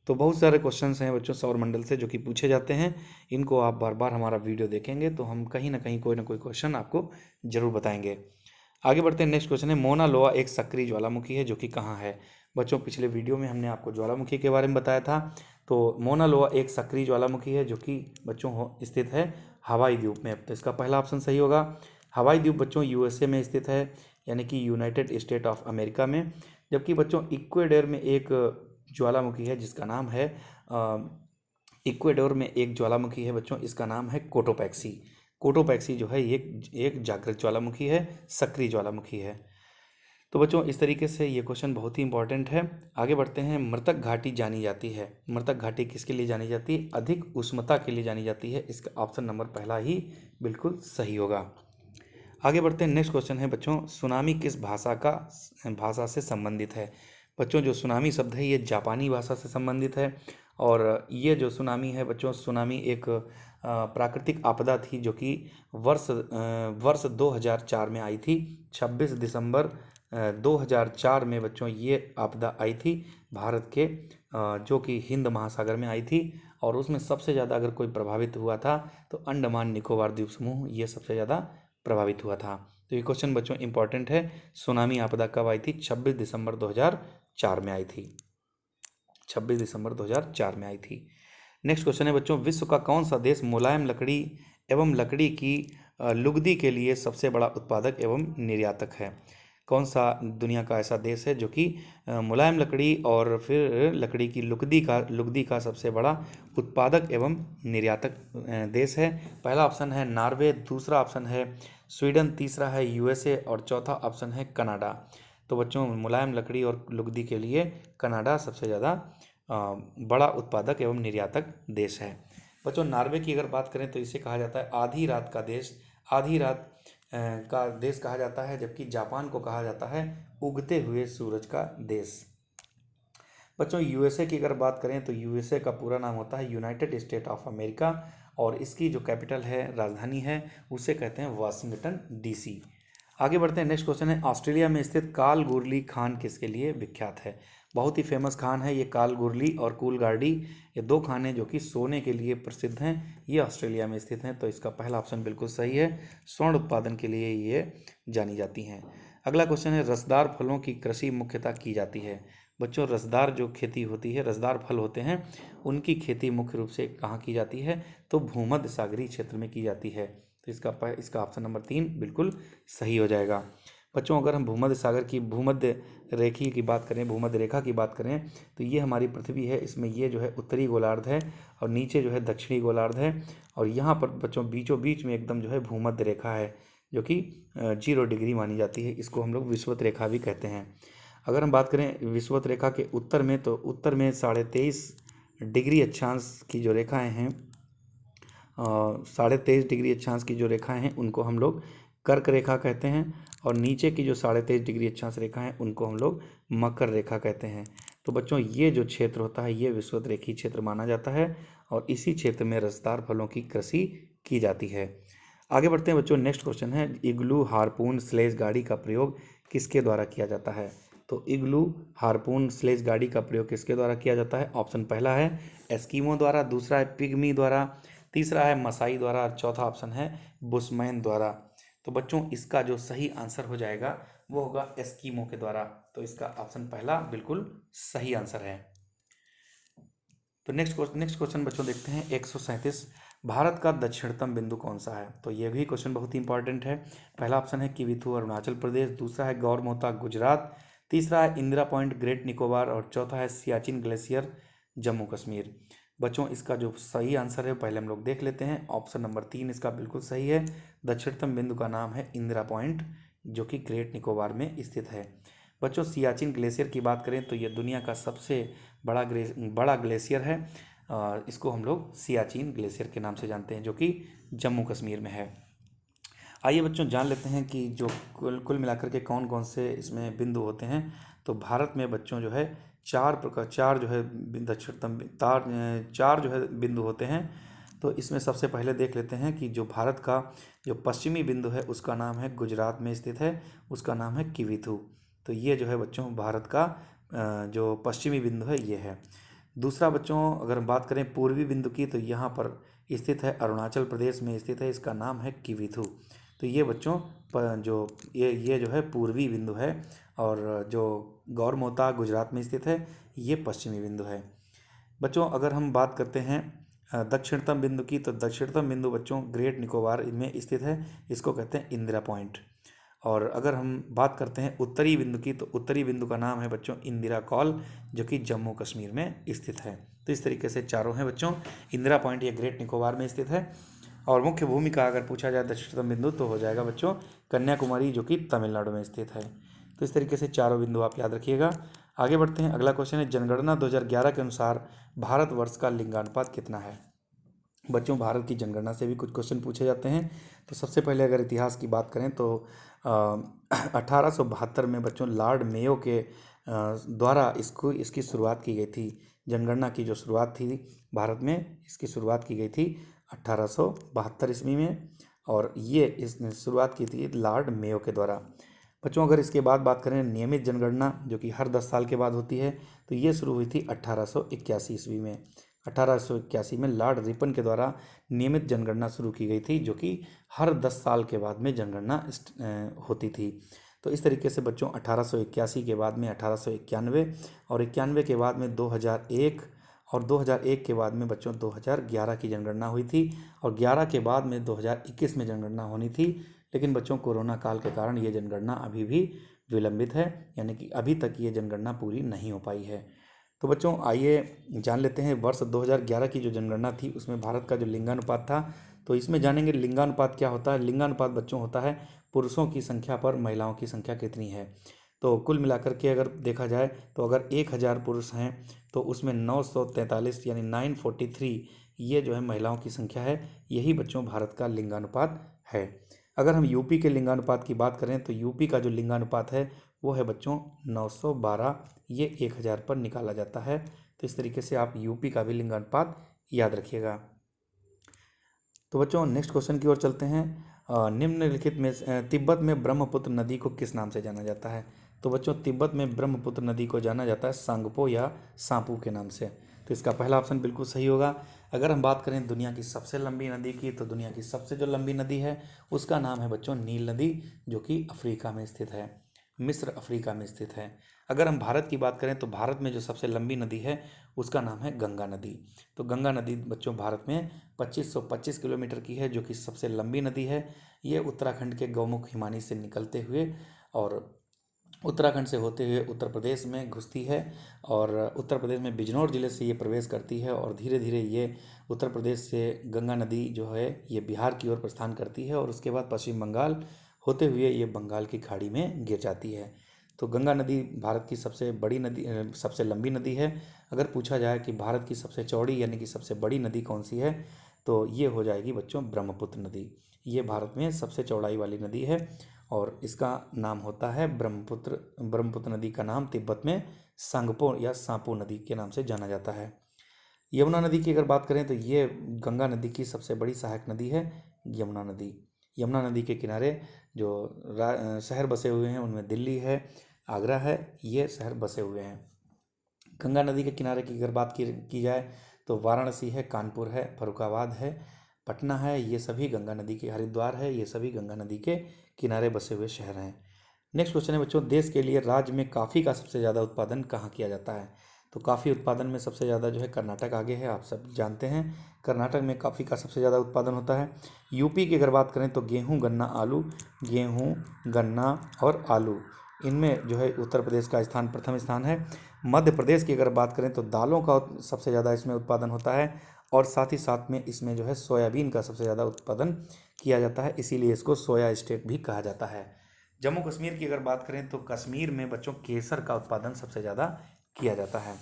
तो बहुत सारे क्वेश्चंस हैं बच्चों सौरमंडल से जो कि पूछे जाते हैं, इनको आप बार बार हमारा वीडियो देखेंगे तो हम कहीं ना कहीं कोई ना कोई क्वेश्चन आपको जरूर बताएंगे। आगे बढ़ते हैं। नेक्स्ट क्वेश्चन है मोना लोआ एक सक्रिय ज्वालामुखी है जो कि कहाँ है। बच्चों पिछले वीडियो में हमने आपको ज्वालामुखी के बारे में बताया था। तो मोना लोआ एक सक्रिय ज्वालामुखी है जो कि बच्चों स्थित है हवाई द्वीप में। तो इसका पहला ऑप्शन सही होगा। हवाई द्वीप बच्चों यूएसए में स्थित है, यानी कि यूनाइटेड स्टेट ऑफ अमेरिका में। जबकि बच्चों इक्वेडर में एक ज्वालामुखी है जिसका नाम है इक्वेडोर में एक ज्वालामुखी है बच्चों, इसका नाम है कोटोपैक्सी। कोटोपैक्सी जो है ये एक जागृत ज्वालामुखी है, सक्रिय ज्वालामुखी है। तो बच्चों इस तरीके से ये क्वेश्चन बहुत ही इंपॉर्टेंट है। आगे बढ़ते हैं। मृतक घाटी जानी जाती है, मृतक घाटी किसके लिए जानी जाती है? अधिक उष्णता के लिए जानी जाती है। इसका ऑप्शन नंबर पहला ही बिल्कुल सही होगा। आगे बढ़ते हैं। नेक्स्ट क्वेश्चन है बच्चों सुनामी किस भाषा से संबंधित है। बच्चों जो सुनामी शब्द है ये जापानी भाषा से संबंधित है। और ये जो सुनामी है बच्चों, सुनामी एक प्राकृतिक आपदा थी जो कि वर्ष 2004 में आई थी। 26 दिसंबर 2004 में बच्चों ये आपदा आई थी भारत के जो कि हिंद महासागर में आई थी। और उसमें सबसे ज़्यादा अगर कोई प्रभावित हुआ था तो अंडमान निकोबार द्वीप समूह ये सबसे ज़्यादा प्रभावित हुआ था। तो ये क्वेश्चन बच्चों इंपॉर्टेंट है। सुनामी आपदा कब आई थी? 26 दिसंबर 2004 में आई थी। 26 दिसंबर 2004 में आई थी। नेक्स्ट क्वेश्चन है बच्चों विश्व का कौन सा देश मुलायम लकड़ी एवं लकड़ी की लुगदी के लिए सबसे बड़ा उत्पादक एवं निर्यातक है? कौन सा दुनिया का ऐसा देश है जो कि मुलायम लकड़ी और फिर लकड़ी की लुगदी का सबसे बड़ा उत्पादक एवं निर्यातक देश है? पहला ऑप्शन है नॉर्वे, दूसरा ऑप्शन है स्वीडन, तीसरा है यूएसए और चौथा ऑप्शन है कनाडा। तो बच्चों मुलायम लकड़ी और लुगदी के लिए कनाडा सबसे ज़्यादा बड़ा उत्पादक एवं निर्यातक देश है। बच्चों नॉर्वे की अगर बात करें तो इसे कहा जाता है आधी रात का देश, आधी रात का देश कहा जाता है। जबकि जापान को कहा जाता है उगते हुए सूरज का देश। बच्चों यूएसए की अगर बात करें तो यूएसए का पूरा नाम होता है यूनाइटेड स्टेट ऑफ अमेरिका, और इसकी जो कैपिटल है, राजधानी है, उसे कहते हैं वाशिंगटन डीसी। आगे बढ़ते हैं। नेक्स्ट क्वेश्चन है ऑस्ट्रेलिया में स्थित कालगुरली खान किसके लिए विख्यात है? बहुत ही फेमस खान है ये कालगुरली और कूलगार्डी, ये दो खाने जो कि सोने के लिए प्रसिद्ध हैं, ये ऑस्ट्रेलिया में स्थित हैं। तो इसका पहला ऑप्शन बिल्कुल सही है, स्वर्ण उत्पादन के लिए ये जानी जाती हैं। अगला क्वेश्चन है रसदार फलों की कृषि मुख्यतः की जाती है। बच्चों रसदार जो खेती होती है, रसदार फल होते हैं, उनकी खेती मुख्य रूप से कहाँ की जाती है? तो भूमध्य सागरीय क्षेत्र में की जाती है। तो इसका ऑप्शन नंबर 3 बिल्कुल सही हो जाएगा। बच्चों अगर हम भूमध्य रेखा की बात करें तो ये हमारी पृथ्वी है, इसमें ये जो है उत्तरी गोलार्ध है और नीचे जो है दक्षिणी गोलार्ध है। और यहाँ पर बच्चों बीचों बीच में एकदम जो है भूमध्य रेखा है जो कि 0 डिग्री मानी जाती है। इसको हम लोग विषुवत रेखा भी कहते हैं। अगर हम बात करें विषुवत रेखा के उत्तर में, तो उत्तर में 23.5 डिग्री अक्षांश की जो रेखाएँ हैं, 23.5 डिग्री अक्षांश की जो रेखाएं हैं उनको हम लोग कर्क रेखा कहते हैं। और नीचे की जो 23.5 डिग्री अक्षांश रेखा हैं उनको हम लोग मकर रेखा कहते हैं। तो बच्चों ये जो क्षेत्र होता है ये विषुवत रेखीय क्षेत्र माना जाता है, और इसी क्षेत्र में रसदार फलों की कृषि की जाती है। आगे बढ़ते हैं बच्चों। नेक्स्ट क्वेश्चन है इग्लू हार्पून स्लेज गाड़ी का प्रयोग किसके द्वारा किया जाता है? तो इग्लू हार्पून स्लेज गाड़ी का प्रयोग किसके द्वारा किया जाता है? ऑप्शन पहला है एस्कीमो द्वारा, दूसरा है पिग्मी द्वारा, तीसरा है मसाई द्वारा और चौथा ऑप्शन है बुशमैन द्वारा। तो बच्चों इसका जो सही आंसर हो जाएगा वो होगा एस्कीमो के द्वारा। तो इसका ऑप्शन पहला बिल्कुल सही आंसर है। तो नेक्स्ट क्वेश्चन बच्चों देखते हैं 137। भारत का दक्षिणतम बिंदु कौन सा है? तो ये भी क्वेश्चन बहुत ही इंपॉर्टेंट है। पहला ऑप्शन है किविथु अरुणाचल प्रदेश, दूसरा है गौरमोता गुजरात, तीसरा है इंदिरा पॉइंट ग्रेट निकोबार और चौथा है सियाचिन ग्लेशियर जम्मू कश्मीर। बच्चों इसका जो सही आंसर है पहले हम लोग देख लेते हैं। ऑप्शन नंबर 3 इसका बिल्कुल सही है। दक्षिणतम बिंदु का नाम है इंदिरा पॉइंट जो कि ग्रेट निकोबार में स्थित है। बच्चों सियाचिन ग्लेशियर की बात करें तो ये दुनिया का सबसे बड़ा ग्लेशियर है। इसको हम लोग सियाचिन ग्लेशियर के नाम से जानते हैं जो कि जम्मू कश्मीर में है। आइए बच्चों जान लेते हैं कि जो कुल मिलाकर के कौन कौन से इसमें बिंदु होते हैं। तो भारत में बच्चों जो है चार जो है दक्षिणतम चार जो है बिंदु होते हैं। तो इसमें सबसे पहले देख लेते हैं कि जो भारत का जो पश्चिमी बिंदु है उसका नाम है गुजरात में स्थित है, उसका नाम है किविथु। तो ये जो है बच्चों भारत का जो पश्चिमी बिंदु है ये है। दूसरा बच्चों अगर हम बात करें पूर्वी बिंदु की तो यहाँ पर स्थित है, अरुणाचल प्रदेश में स्थित है, इसका नाम है किविथु। तो ये बच्चों जो ये जो है पूर्वी बिंदु है और जो गौरमोता गुजरात में स्थित है ये पश्चिमी बिंदु है। बच्चों अगर हम बात करते हैं दक्षिणतम बिंदु की तो दक्षिणतम बिंदु बच्चों ग्रेट निकोबार में स्थित है, इसको कहते हैं इंदिरा पॉइंट। और अगर हम बात करते हैं उत्तरी बिंदु की तो उत्तरी बिंदु का नाम है बच्चों इंदिरा कॉल जो कि जम्मू कश्मीर में स्थित है। तो इस तरीके से चारों हैं बच्चों। इंदिरा पॉइंट ये ग्रेट निकोबार में स्थित है। और मुख्य भूमि का अगर पूछा जाए दक्षिणतम बिंदु तो हो जाएगा बच्चों कन्याकुमारी जो कि तमिलनाडु में स्थित है। तो इस तरीके से चारों बिंदु आप याद रखिएगा। आगे बढ़ते हैं। अगला क्वेश्चन है जनगणना 2011 के अनुसार भारतवर्ष का लिंगानुपात कितना है। बच्चों भारत की जनगणना से भी कुछ क्वेश्चन पूछे जाते हैं। तो सबसे पहले अगर इतिहास की बात करें तो 1872 में बच्चों लॉर्ड मेयो के द्वारा इसकी शुरुआत की गई थी। जनगणना की जो शुरुआत थी भारत में इसकी शुरुआत की गई थी 1872 ईस्वी में और ये इसने शुरुआत की थी लॉर्ड मेयो के द्वारा। बच्चों अगर इसके बाद बात करें नियमित जनगणना जो कि हर 10 साल के बाद होती है तो ये शुरू हुई थी 1881 ईस्वी में। 1881 में लॉर्ड रिपन के द्वारा नियमित जनगणना शुरू की गई थी जो कि हर 10 साल के बाद में जनगणना होती थी। तो इस तरीके से बच्चों 1881 के बाद में 1891 और 91 के बाद में 2001 और 2001 के बाद में बच्चों 2011 की जनगणना हुई थी और 11 के बाद में 2021 में जनगणना होनी थी। लेकिन बच्चों कोरोना काल के कारण ये जनगणना अभी भी विलंबित है, यानी कि अभी तक ये जनगणना पूरी नहीं हो पाई है। तो बच्चों आइए जान लेते हैं वर्ष 2011 की जो जनगणना थी उसमें भारत का जो लिंगानुपात था। तो इसमें जानेंगे लिंगानुपात क्या होता है। लिंगानुपात बच्चों होता है पुरुषों की संख्या पर महिलाओं की संख्या कितनी है। तो कुल मिलाकर के अगर देखा जाए तो अगर 1000 पुरुष हैं तो उसमें 943 यानी 943 ये जो है महिलाओं की संख्या है। यही बच्चों भारत का लिंगानुपात है। अगर हम यूपी के लिंगानुपात की बात करें तो यूपी का जो लिंगानुपात है वो है बच्चों 912, ये 1000 पर निकाला जाता है। तो इस तरीके से आप यूपी का भी लिंगानुपात याद रखिएगा। तो बच्चों नेक्स्ट क्वेश्चन की ओर चलते हैं। निम्नलिखित में तिब्बत में ब्रह्मपुत्र नदी को किस नाम से जाना जाता है। तो बच्चों तिब्बत में ब्रह्मपुत्र नदी को जाना जाता है सांगपो या सांपू के नाम से। तो इसका पहला ऑप्शन बिल्कुल सही होगा। अगर हम बात करें दुनिया की सबसे लंबी नदी की तो दुनिया की सबसे जो लंबी नदी है उसका नाम है बच्चों नील नदी जो कि अफ्रीका में स्थित है, मिस्र अफ्रीका में स्थित है। अगर हम भारत की बात करें तो भारत में जो सबसे लंबी नदी है उसका नाम है गंगा नदी। तो गंगा नदी बच्चों भारत में 2525 किलोमीटर की है जो कि सबसे लंबी नदी है। ये उत्तराखंड के गौमुख हिमानी से निकलते हुए और उत्तराखंड से होते हुए उत्तर प्रदेश में घुसती है और उत्तर प्रदेश में बिजनौर ज़िले से ये प्रवेश करती है और धीरे धीरे ये उत्तर प्रदेश से गंगा नदी जो है ये बिहार की ओर प्रस्थान करती है और उसके बाद पश्चिम बंगाल होते हुए ये बंगाल की खाड़ी में गिर जाती है। तो गंगा नदी भारत की सबसे बड़ी नदी सबसे लंबी नदी है। अगर पूछा जाए कि भारत की सबसे चौड़ी यानी कि सबसे बड़ी नदी कौन सी है तो ये हो जाएगी बच्चों ब्रह्मपुत्र नदी। ये भारत में सबसे चौड़ाई वाली नदी है और इसका नाम होता है ब्रह्मपुत्र। ब्रह्मपुत्र नदी का नाम तिब्बत में सांगपो या सांपो नदी के नाम से जाना जाता है। यमुना नदी की अगर बात करें तो ये गंगा नदी की सबसे बड़ी सहायक नदी है यमुना नदी। यमुना नदी के किनारे जो शहर बसे हुए हैं उनमें दिल्ली है, आगरा है, ये शहर बसे हुए हैं। गंगा नदी के किनारे की अगर बात की जाए तो वाराणसी है, कानपुर है, फर्रुखाबाद है, पटना है, ये सभी गंगा नदी के, हरिद्वार है, ये सभी गंगा नदी के किनारे बसे हुए शहर हैं। नेक्स्ट क्वेश्चन है बच्चों देश के लिए राज्य में कॉफ़ी का सबसे ज़्यादा उत्पादन कहाँ किया जाता है। तो कॉफ़ी उत्पादन में सबसे ज़्यादा जो है कर्नाटक आगे है, आप सब जानते हैं कर्नाटक में कॉफ़ी का सबसे ज़्यादा उत्पादन होता है। यूपी की अगर बात करें तो गेहूँ, गन्ना, आलू, गेहूँ, गन्ना और आलू, इनमें जो है उत्तर प्रदेश का स्थान प्रथम स्थान है। मध्य प्रदेश की अगर बात करें तो दालों का सबसे ज़्यादा इसमें उत्पादन होता है, और साथ ही साथ में इसमें जो है सोयाबीन का सबसे ज़्यादा उत्पादन किया जाता है, इसीलिए इसको सोया स्टेट भी कहा जाता है। जम्मू कश्मीर की अगर बात करें तो कश्मीर में बच्चों केसर का उत्पादन सबसे ज़्यादा किया जाता है।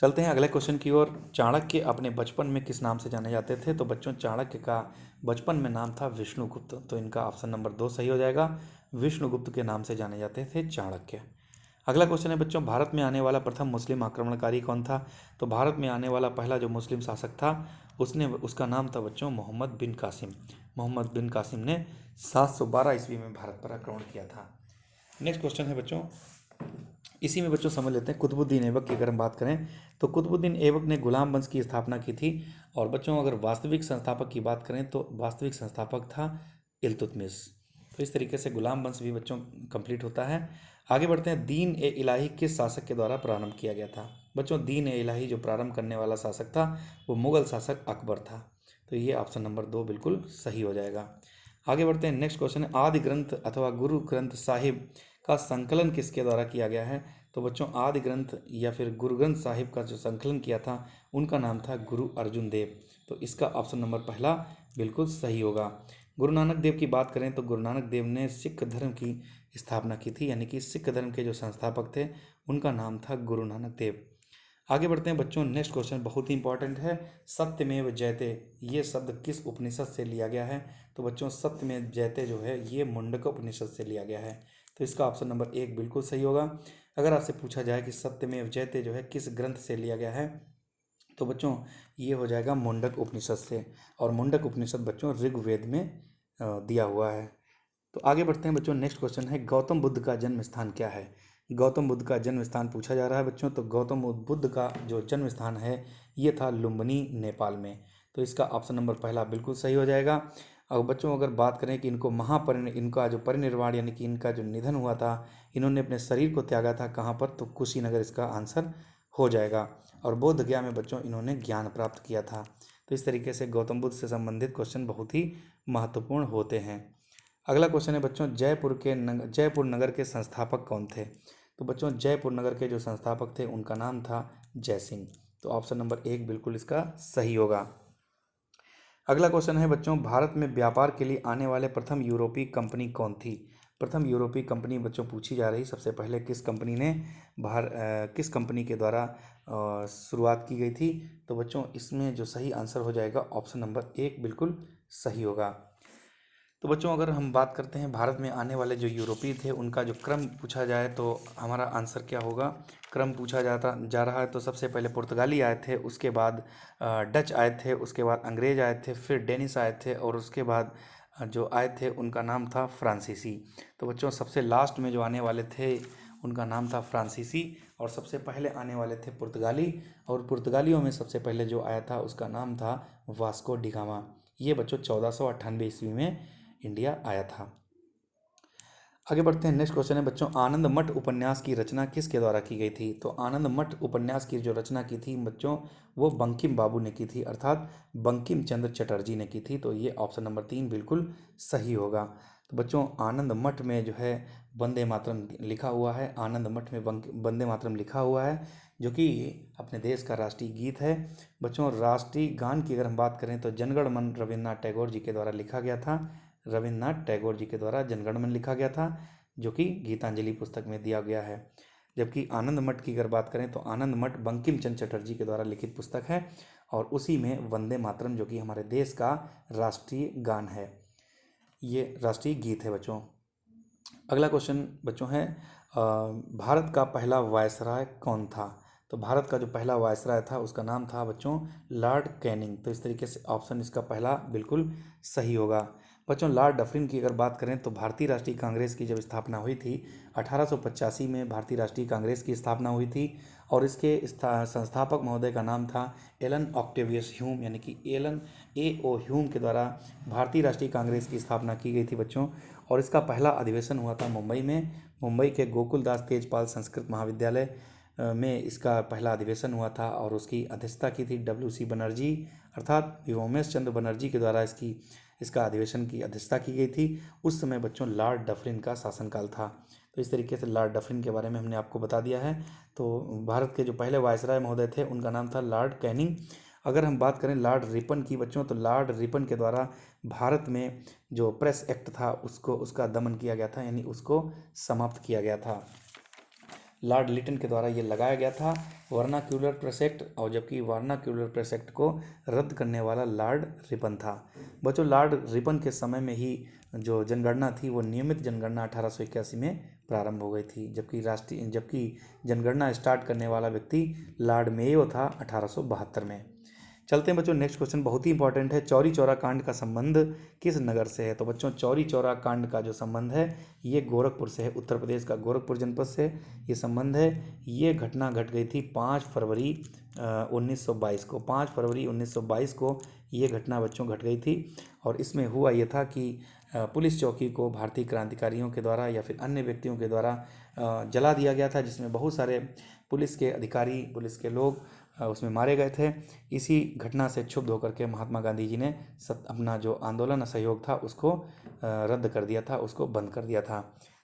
चलते हैं अगले क्वेश्चन की ओर। चाणक्य अपने बचपन में किस नाम से जाने जाते थे? तो बच्चों चाणक्य का बचपन में नाम था विष्णुगुप्त, तो इनका ऑप्शन नंबर 2 सही हो जाएगा। विष्णुगुप्त के नाम से जाने जाते थे चाणक्य। अगला क्वेश्चन है बच्चों, भारत में आने वाला प्रथम मुस्लिम आक्रमणकारी कौन था? तो भारत में आने वाला पहला जो मुस्लिम शासक था उसका नाम था बच्चों मोहम्मद बिन कासिम। मोहम्मद बिन कासिम ने 712 ईस्वी में भारत पर आक्रमण किया था। नेक्स्ट क्वेश्चन है बच्चों, इसी में बच्चों समझ लेते हैं कुतुबुद्दीन ऐबक की अगर हम बात करें तो कुतुबुद्दीन ऐबक ने गुलाम वंश की स्थापना की थी। और बच्चों अगर वास्तविक संस्थापक की बात करें तो वास्तविक संस्थापक था इल्तुतमिश। तो इस तरीके से गुलाम वंश भी बच्चों कंप्लीट होता है। आगे बढ़ते हैं, दीन ए इलाही किस शासक के द्वारा प्रारंभ किया गया था? बच्चों दीन ए इलाही जो प्रारंभ करने वाला शासक था वो मुगल शासक अकबर था, तो ये ऑप्शन नंबर 2 बिल्कुल सही हो जाएगा। आगे बढ़ते हैं, नेक्स्ट क्वेश्चन है, आदि ग्रंथ अथवा गुरु ग्रंथ साहिब का संकलन किसके द्वारा किया गया है? तो बच्चों आदि ग्रंथ या फिर गुरु ग्रंथ साहिब का जो संकलन किया था उनका नाम था गुरु अर्जुन देव, तो इसका ऑप्शन नंबर पहला बिल्कुल सही होगा। गुरु नानक देव की बात करें तो गुरु नानक देव ने सिख धर्म की स्थापना की थी, यानी कि सिख धर्म के जो संस्थापक थे उनका नाम था गुरु नानक देव। आगे बढ़ते हैं बच्चों, नेक्स्ट क्वेश्चन बहुत ही इंपॉर्टेंट है, सत्यमेव जयते ये शब्द किस उपनिषद से लिया गया है? तो बच्चों सत्यमेव जयते जो है ये मुंडक उपनिषद से लिया गया है, तो इसका ऑप्शन नंबर 1 बिल्कुल सही होगा। अगर आपसे पूछा जाए कि सत्यमेव जयते जो है किस ग्रंथ से लिया गया है, तो बच्चों ये हो जाएगा मुंडक उपनिषद से, और मुंडक उपनिषद बच्चों ऋग्वेद में दिया हुआ है। तो आगे बढ़ते हैं बच्चों, नेक्स्ट क्वेश्चन है, गौतम बुद्ध का जन्म स्थान क्या है? गौतम बुद्ध का जन्म स्थान पूछा जा रहा है बच्चों, तो गौतम बुद्ध का जो जन्म स्थान है ये था लुम्बिनी नेपाल में, तो इसका ऑप्शन नंबर पहला बिल्कुल सही हो जाएगा। और बच्चों अगर बात करें कि इनका जो परिनिर्वाण यानी कि इनका जो निधन हुआ था, इन्होंने अपने शरीर को त्यागा था कहाँ पर? तो कुशीनगर इसका आंसर हो जाएगा। और बोध गया में बच्चों इन्होंने ज्ञान प्राप्त किया था। तो इस तरीके से गौतम बुद्ध से संबंधित क्वेश्चन बहुत ही महत्वपूर्ण होते हैं। अगला क्वेश्चन है बच्चों, जयपुर नगर के संस्थापक कौन थे? तो बच्चों जयपुर नगर के जो संस्थापक थे उनका नाम था जयसिंह, तो ऑप्शन नंबर 1 बिल्कुल इसका सही होगा। अगला क्वेश्चन है बच्चों, भारत में व्यापार के लिए आने वाले प्रथम यूरोपीय कंपनी कौन थी? प्रथम यूरोपीय कंपनी बच्चों पूछी जा रही, सबसे पहले किस कंपनी के द्वारा शुरुआत की गई थी? तो बच्चों इसमें जो सही आंसर हो जाएगा ऑप्शन नंबर 1 बिल्कुल सही होगा। तो बच्चों अगर हम बात करते हैं भारत में आने वाले जो यूरोपीय थे उनका जो क्रम पूछा जाए तो हमारा आंसर क्या होगा? क्रम पूछा जा रहा है तो सबसे पहले पुर्तगाली आए थे, उसके बाद डच आए थे, उसके बाद अंग्रेज आए थे, फिर डेनिस आए थे, और उसके बाद जो आए थे उनका नाम था फ्रांसीसी। तो बच्चों सबसे लास्ट में जो आने वाले थे उनका नाम था फ्रांसीसी, और सबसे पहले आने वाले थे पुर्तगाली, और पुर्तगालियों में सबसे पहले जो आया था उसका नाम था वास्को डिगामा। ये बच्चों 1498 ईस्वी में इंडिया आया था। आगे बढ़ते हैं, नेक्स्ट क्वेश्चन है बच्चों, आनंद मठ उपन्यास की रचना किसके द्वारा की गई थी? तो आनंद मठ उपन्यास की जो रचना की थी बच्चों वो बंकिम बाबू ने की थी, अर्थात बंकिम चंद्र चटर्जी ने की थी, तो ये ऑप्शन नंबर 3 बिल्कुल सही होगा। तो बच्चों आनंद मठ में जो है वंदे मातरम लिखा हुआ है, आनंद मठ में वंदे मातरम लिखा हुआ है, जो कि अपने देश का राष्ट्रीय गीत है। बच्चों राष्ट्रीय गान की अगर हम बात करें तो जनगण मन रविन्द्रनाथ टैगोर जी के द्वारा लिखा गया था, रविन्द्रनाथ टैगोर जी के द्वारा जनगण मन लिखा गया था, जो कि गीतांजलि पुस्तक में दिया गया है। जबकि आनंद मठ की अगर बात करें तो आनंद मठ बंकिम चंद्र चटर्जी के द्वारा लिखित पुस्तक है, और उसी में वंदे मातरम जो कि हमारे देश का राष्ट्रीय गान है, ये राष्ट्रीय गीत है बच्चों। अगला क्वेश्चन बच्चों है, भारत का पहला वायसराय कौन था? तो भारत का जो पहला वायसराय था उसका नाम था बच्चों लॉर्ड कैनिंग, तो इस तरीके से ऑप्शन इसका पहला बिल्कुल सही होगा। बच्चों लॉर्ड डफरिन की अगर बात करें तो भारतीय राष्ट्रीय कांग्रेस की जब स्थापना हुई थी 1885 में भारतीय राष्ट्रीय कांग्रेस की स्थापना हुई थी, और इसके संस्थापक महोदय का नाम था एलन ऑक्टेवियस ह्यूम, यानी कि एलन A.O. ह्यूम के द्वारा भारतीय राष्ट्रीय कांग्रेस की स्थापना की गई थी बच्चों। और इसका पहला अधिवेशन हुआ था मुंबई में, मुंबई के गोकुलदास तेजपाल संस्कृत महाविद्यालय में इसका पहला अधिवेशन हुआ था, और उसकी अध्यक्षता की थी WC बनर्जी, अर्थात व्योमेश चंद्र बनर्जी के द्वारा इसका अधिवेशन की अध्यक्षता की गई थी। उस समय बच्चों लॉर्ड डफरिन का शासनकाल था। तो इस तरीके से लॉर्ड डफरिन के बारे में हमने आपको बता दिया है। तो भारत के जो पहले वायसराय महोदय थे उनका नाम था लॉर्ड कैनिंग। अगर हम बात करें लॉर्ड रिपन की बच्चों, तो लॉर्ड रिपन के द्वारा भारत में जो प्रेस एक्ट था उसका दमन किया गया था, यानी उसको समाप्त किया गया था। लॉर्ड लिटन के द्वारा ये लगाया गया था वर्नाक्यूलर प्रेस एक्ट, और जबकि वर्नाक्यूलर प्रेस एक्ट को रद्द करने वाला लॉर्ड रिपन था। बच्चों, लॉर्ड रिपन के समय में ही जो जनगणना थी वो नियमित जनगणना 1881 में प्रारंभ हो गई थी, जबकि जनगणना स्टार्ट करने वाला व्यक्ति लॉर्ड मेयो था 1872 में। चलते हैं बच्चों, नेक्स्ट क्वेश्चन बहुत ही इंपॉर्टेंट है। चौरी चौरा कांड का संबंध किस नगर से है? तो बच्चों, चौरी चौरा कांड का जो संबंध है ये गोरखपुर से है, उत्तर प्रदेश का गोरखपुर जनपद से ये संबंध है। ये घटना घट गई थी 5 फरवरी 1922 को। 5 फरवरी 1922 को ये घटना बच्चों घट गई थी, और इसमें हुआ ये था कि पुलिस चौकी को भारतीय क्रांतिकारियों के द्वारा या फिर अन्य व्यक्तियों के द्वारा जला दिया गया था, जिसमें बहुत सारे पुलिस के अधिकारी, पुलिस के लोग उसमें मारे गए थे। इसी घटना से क्षुब्ध होकर के महात्मा गांधी जी ने अपना जो आंदोलन असहयोग था उसको रद्द कर दिया था, उसको बंद कर दिया था।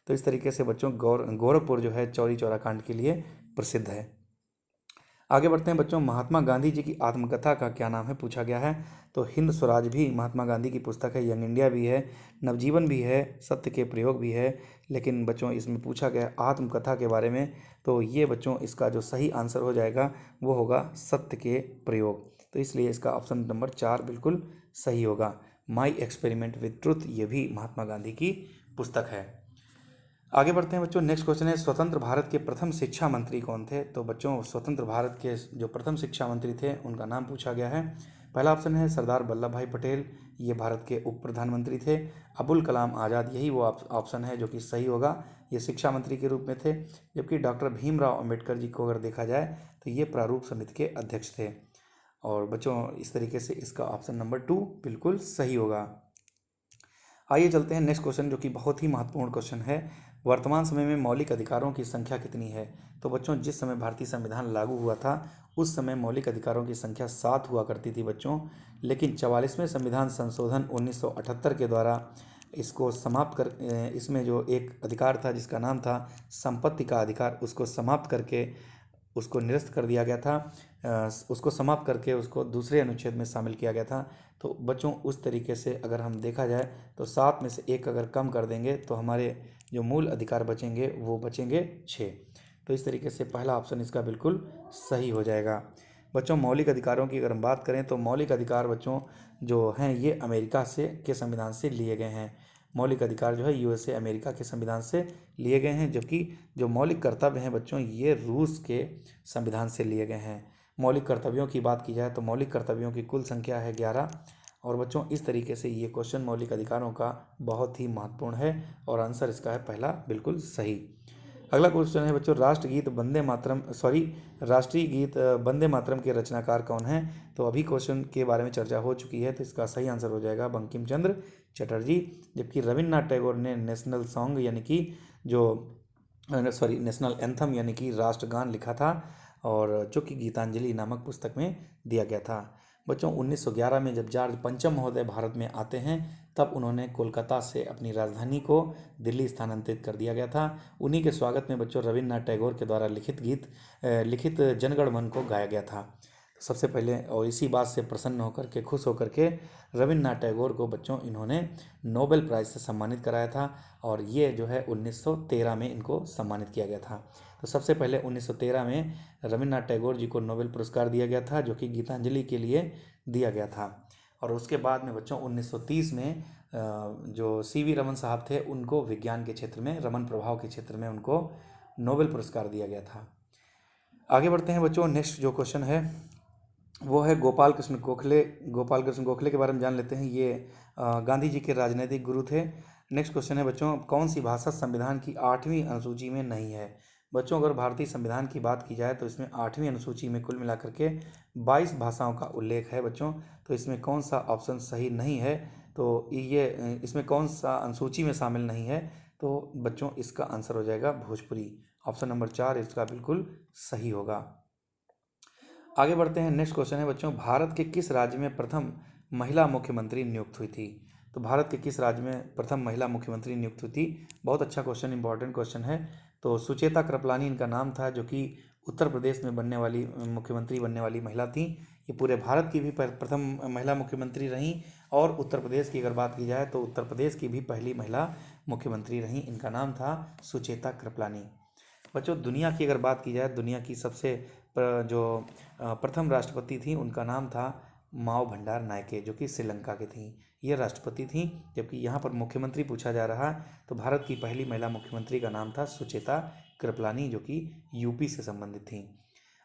तो इस तरीके से बच्चों गोरखपुर जो है चौरी चौरा कांड के लिए प्रसिद्ध है। आगे बढ़ते हैं बच्चों, महात्मा गांधी जी की आत्मकथा का क्या नाम है पूछा गया है। तो हिंद स्वराज भी महात्मा गांधी की पुस्तक है, यंग इंडिया भी है, नवजीवन भी है, सत्य के प्रयोग भी है। लेकिन बच्चों इसमें पूछा गया आत्मकथा के बारे में, तो ये बच्चों इसका जो सही आंसर हो जाएगा वो होगा सत्य के प्रयोग। तो इसलिए इसका ऑप्शन नंबर 4 बिल्कुल सही होगा। माई एक्सपेरिमेंट विद ट्रुथ ये भी महात्मा गांधी की पुस्तक है। आगे बढ़ते हैं बच्चों, नेक्स्ट क्वेश्चन है स्वतंत्र भारत के प्रथम शिक्षा मंत्री कौन थे? तो बच्चों, स्वतंत्र भारत के जो प्रथम शिक्षा मंत्री थे उनका नाम पूछा गया है। पहला ऑप्शन है सरदार वल्लभ भाई पटेल, ये भारत के उप प्रधानमंत्री थे। अबुल कलाम आज़ाद, यही वो ऑप्शन है जो कि सही होगा, ये शिक्षा मंत्री के रूप में थे। जबकि डॉक्टर भीमराव अम्बेडकर जी को अगर देखा जाए तो ये प्रारूप समिति के अध्यक्ष थे। और बच्चों इस तरीके से इसका ऑप्शन नंबर 2 बिल्कुल सही होगा। आइए चलते हैं नेक्स्ट क्वेश्चन, जो कि बहुत ही महत्वपूर्ण क्वेश्चन है। वर्तमान समय में मौलिक अधिकारों की संख्या कितनी है? तो बच्चों, जिस समय भारतीय संविधान लागू हुआ था उस समय मौलिक अधिकारों की संख्या 7 हुआ करती थी बच्चों। लेकिन 44वें संविधान संशोधन 1978 के द्वारा इसको समाप्त कर इसमें जो एक अधिकार था जिसका नाम था संपत्ति का अधिकार, उसको समाप्त करके उसको निरस्त कर दिया गया था। उसको समाप्त करके उसको दूसरे अनुच्छेद में शामिल किया गया था। तो बच्चों उस तरीके से अगर हम देखा जाए तो 7 में से 1 अगर कम कर देंगे तो हमारे जो मूल अधिकार बचेंगे वो बचेंगे 6। तो इस तरीके से पहला ऑप्शन इसका बिल्कुल सही हो जाएगा। बच्चों, मौलिक अधिकारों की अगर हम बात करें तो मौलिक अधिकार बच्चों जो हैं ये अमेरिका के संविधान से लिए गए हैं। मौलिक अधिकार जो है यूएसए अमेरिका के संविधान से लिए गए हैं, जबकि जो मौलिक कर्तव्य हैं बच्चों ये रूस के संविधान से लिए गए हैं। मौलिक कर्तव्यों की बात की जाए तो मौलिक कर्तव्यों की कुल संख्या है 11। और बच्चों इस तरीके से ये क्वेश्चन मौलिक अधिकारों का बहुत ही महत्वपूर्ण है, और आंसर इसका है पहला बिल्कुल सही। अगला क्वेश्चन है बच्चों, राष्ट्रीय गीत वंदे मातरम के रचनाकार कौन हैं? तो अभी क्वेश्चन के बारे में चर्चा हो चुकी है, तो इसका सही आंसर हो जाएगा बंकिम चंद्र चटर्जी। जबकि रविन्द्रनाथ टैगोर ने नेशनल सॉन्ग यानी कि नेशनल एंथम यानी कि राष्ट्रगान लिखा था, और जो कि गीतांजलि नामक पुस्तक में दिया गया था। बच्चों 1911 में जब जॉर्ज पंचम महोदय भारत में आते हैं तब उन्होंने कोलकाता से अपनी राजधानी को दिल्ली स्थानांतरित कर दिया गया था। उन्हीं के स्वागत में बच्चों रविन्द्रनाथ टैगोर के द्वारा लिखित जनगण मन को गाया गया था। सबसे पहले और इसी बात से प्रसन्न होकर के खुश होकर के रविन्द्रनाथ टैगोर को बच्चों इन्होंने नोबेल प्राइज़ से सम्मानित कराया था, और ये जो है 1913 में इनको सम्मानित किया गया था। तो सबसे पहले 1913 में रविन्द्रनाथ टैगोर जी को नोबेल पुरस्कार दिया गया था, जो कि गीतांजलि के लिए दिया गया था। और उसके बाद में बच्चों 1930 में जो सीवी रमन साहब थे उनको विज्ञान के क्षेत्र में, रमन प्रभाव के क्षेत्र में उनको नोबेल पुरस्कार दिया गया था। आगे बढ़ते हैं बच्चों, नेक्स्ट जो क्वेश्चन है वो है गोपाल कृष्ण गोखले के बारे में जान लेते हैं। ये गांधी जी के राजनीतिक गुरु थे। नेक्स्ट क्वेश्चन है बच्चों, कौन सी भाषा संविधान की 8वीं अनुसूची में नहीं है? बच्चों अगर भारतीय संविधान की बात की जाए तो इसमें 8वीं अनुसूची में कुल मिलाकर के 22 भाषाओं का उल्लेख है बच्चों। तो इसमें कौन सा ऑप्शन सही नहीं है? तो ये इसमें कौन सा अनुसूची में शामिल नहीं है? तो बच्चों इसका आंसर हो जाएगा भोजपुरी। ऑप्शन नंबर 4 इसका बिल्कुल सही होगा। आगे बढ़ते हैं, नेक्स्ट क्वेश्चन है बच्चों, भारत के किस राज्य में प्रथम महिला मुख्यमंत्री नियुक्त हुई थी? तो भारत के किस राज्य में प्रथम महिला मुख्यमंत्री नियुक्त हुई थी? बहुत अच्छा क्वेश्चन, इंपॉर्टेंट क्वेश्चन है। तो सुचेता कृपलानी इनका नाम था, जो कि उत्तर प्रदेश में बनने वाली मुख्यमंत्री बनने वाली महिला थी। ये पूरे भारत की भी प्रथम महिला मुख्यमंत्री रहीं, और उत्तर प्रदेश की अगर बात की जाए तो उत्तर प्रदेश की भी पहली महिला मुख्यमंत्री रहीं। इनका नाम था सुचेता कृपलानी। बच्चों, दुनिया की अगर बात की जाए, दुनिया की सबसे जो प्रथम राष्ट्रपति थी उनका नाम था माओ भंडार नायके, जो कि श्रीलंका की थी। ये राष्ट्रपति थी। जबकि यहाँ पर मुख्यमंत्री पूछा जा रहा है तो भारत की पहली महिला मुख्यमंत्री का नाम था सुचेता कृपलानी, जो कि यूपी से संबंधित थी।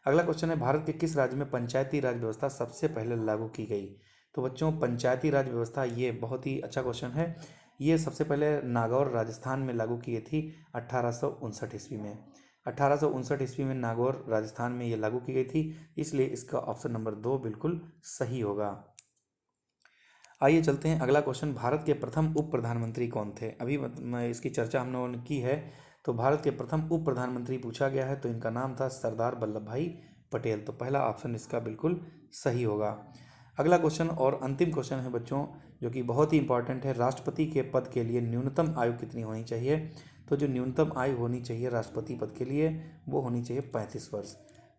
अगला क्वेश्चन है, भारत के किस राज्य में पंचायती राज व्यवस्था सबसे पहले लागू की गई? तो बच्चों, पंचायती राज व्यवस्था, ये बहुत ही अच्छा क्वेश्चन है। ये सबसे पहले नागौर राजस्थान में लागू की गई थी 1859 ईस्वी में। 1859 ईस्वी में नागौर राजस्थान में ये लागू की गई थी, इसलिए इसका ऑप्शन नंबर 2 बिल्कुल सही होगा। आइए चलते हैं अगला क्वेश्चन, भारत के प्रथम उप प्रधानमंत्री कौन थे? अभी इसकी चर्चा हम लोगों ने की है। तो भारत के प्रथम उप प्रधानमंत्री पूछा गया है, तो इनका नाम था सरदार वल्लभ भाई पटेल। तो पहला ऑप्शन इसका बिल्कुल सही होगा। अगला क्वेश्चन और अंतिम क्वेश्चन है बच्चों, जो कि बहुत ही इंपॉर्टेंट है। राष्ट्रपति के पद के लिए न्यूनतम आयु कितनी होनी चाहिए? तो जो न्यूनतम आयु होनी चाहिए राष्ट्रपति पद के लिए, वो होनी चाहिए 35 वर्ष।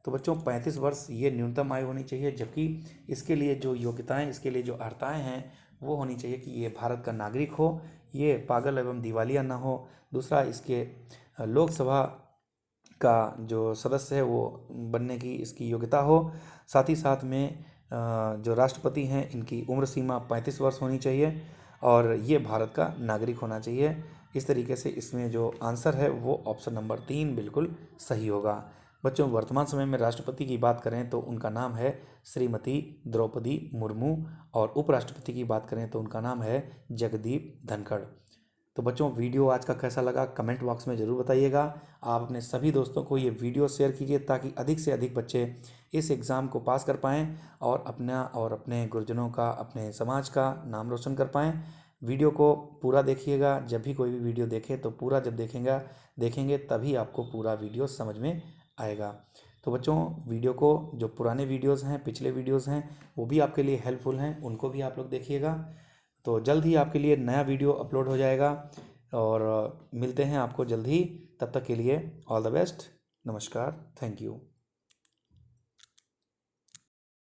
तो बच्चों, 35 वर्ष ये न्यूनतम आयु होनी चाहिए। जबकि इसके लिए जो योग्यताएं, इसके लिए जो अर्हताएं हैं, वो होनी चाहिए कि ये भारत का नागरिक हो, ये पागल एवं दिवालिया ना हो। दूसरा, इसके लोकसभा का जो सदस्य है वो बनने की इसकी योग्यता हो। साथ ही साथ में जो राष्ट्रपति हैं इनकी उम्र सीमा 35 वर्ष होनी चाहिए, और ये भारत का नागरिक होना चाहिए। इस तरीके से इसमें जो आंसर है वो ऑप्शन नंबर 3 बिल्कुल सही होगा। बच्चों, वर्तमान समय में राष्ट्रपति की बात करें तो उनका नाम है श्रीमती द्रौपदी मुर्मू, और उपराष्ट्रपति की बात करें तो उनका नाम है जगदीप धनखड़। तो बच्चों, वीडियो आज का कैसा लगा कमेंट बॉक्स में ज़रूर बताइएगा। आप अपने सभी दोस्तों को ये वीडियो शेयर कीजिए, ताकि अधिक से अधिक बच्चे इस एग्ज़ाम को पास कर पाएँ और अपना और अपने गुरुजनों का, अपने समाज का नाम रोशन कर पाएँ। वीडियो को पूरा देखिएगा। जब भी कोई भी वीडियो देखें तो पूरा जब देखेंगे तभी आपको पूरा वीडियो समझ में आएगा। तो बच्चों, वीडियो को, जो पुराने वीडियोस हैं, पिछले वीडियोस हैं, वो भी आपके लिए हेल्पफुल हैं, उनको भी आप लोग देखिएगा। तो जल्द ही आपके लिए नया वीडियो अपलोड हो जाएगा, और मिलते हैं आपको जल्द ही। तब तक के लिए ऑल द बेस्ट। नमस्कार, थैंक यू।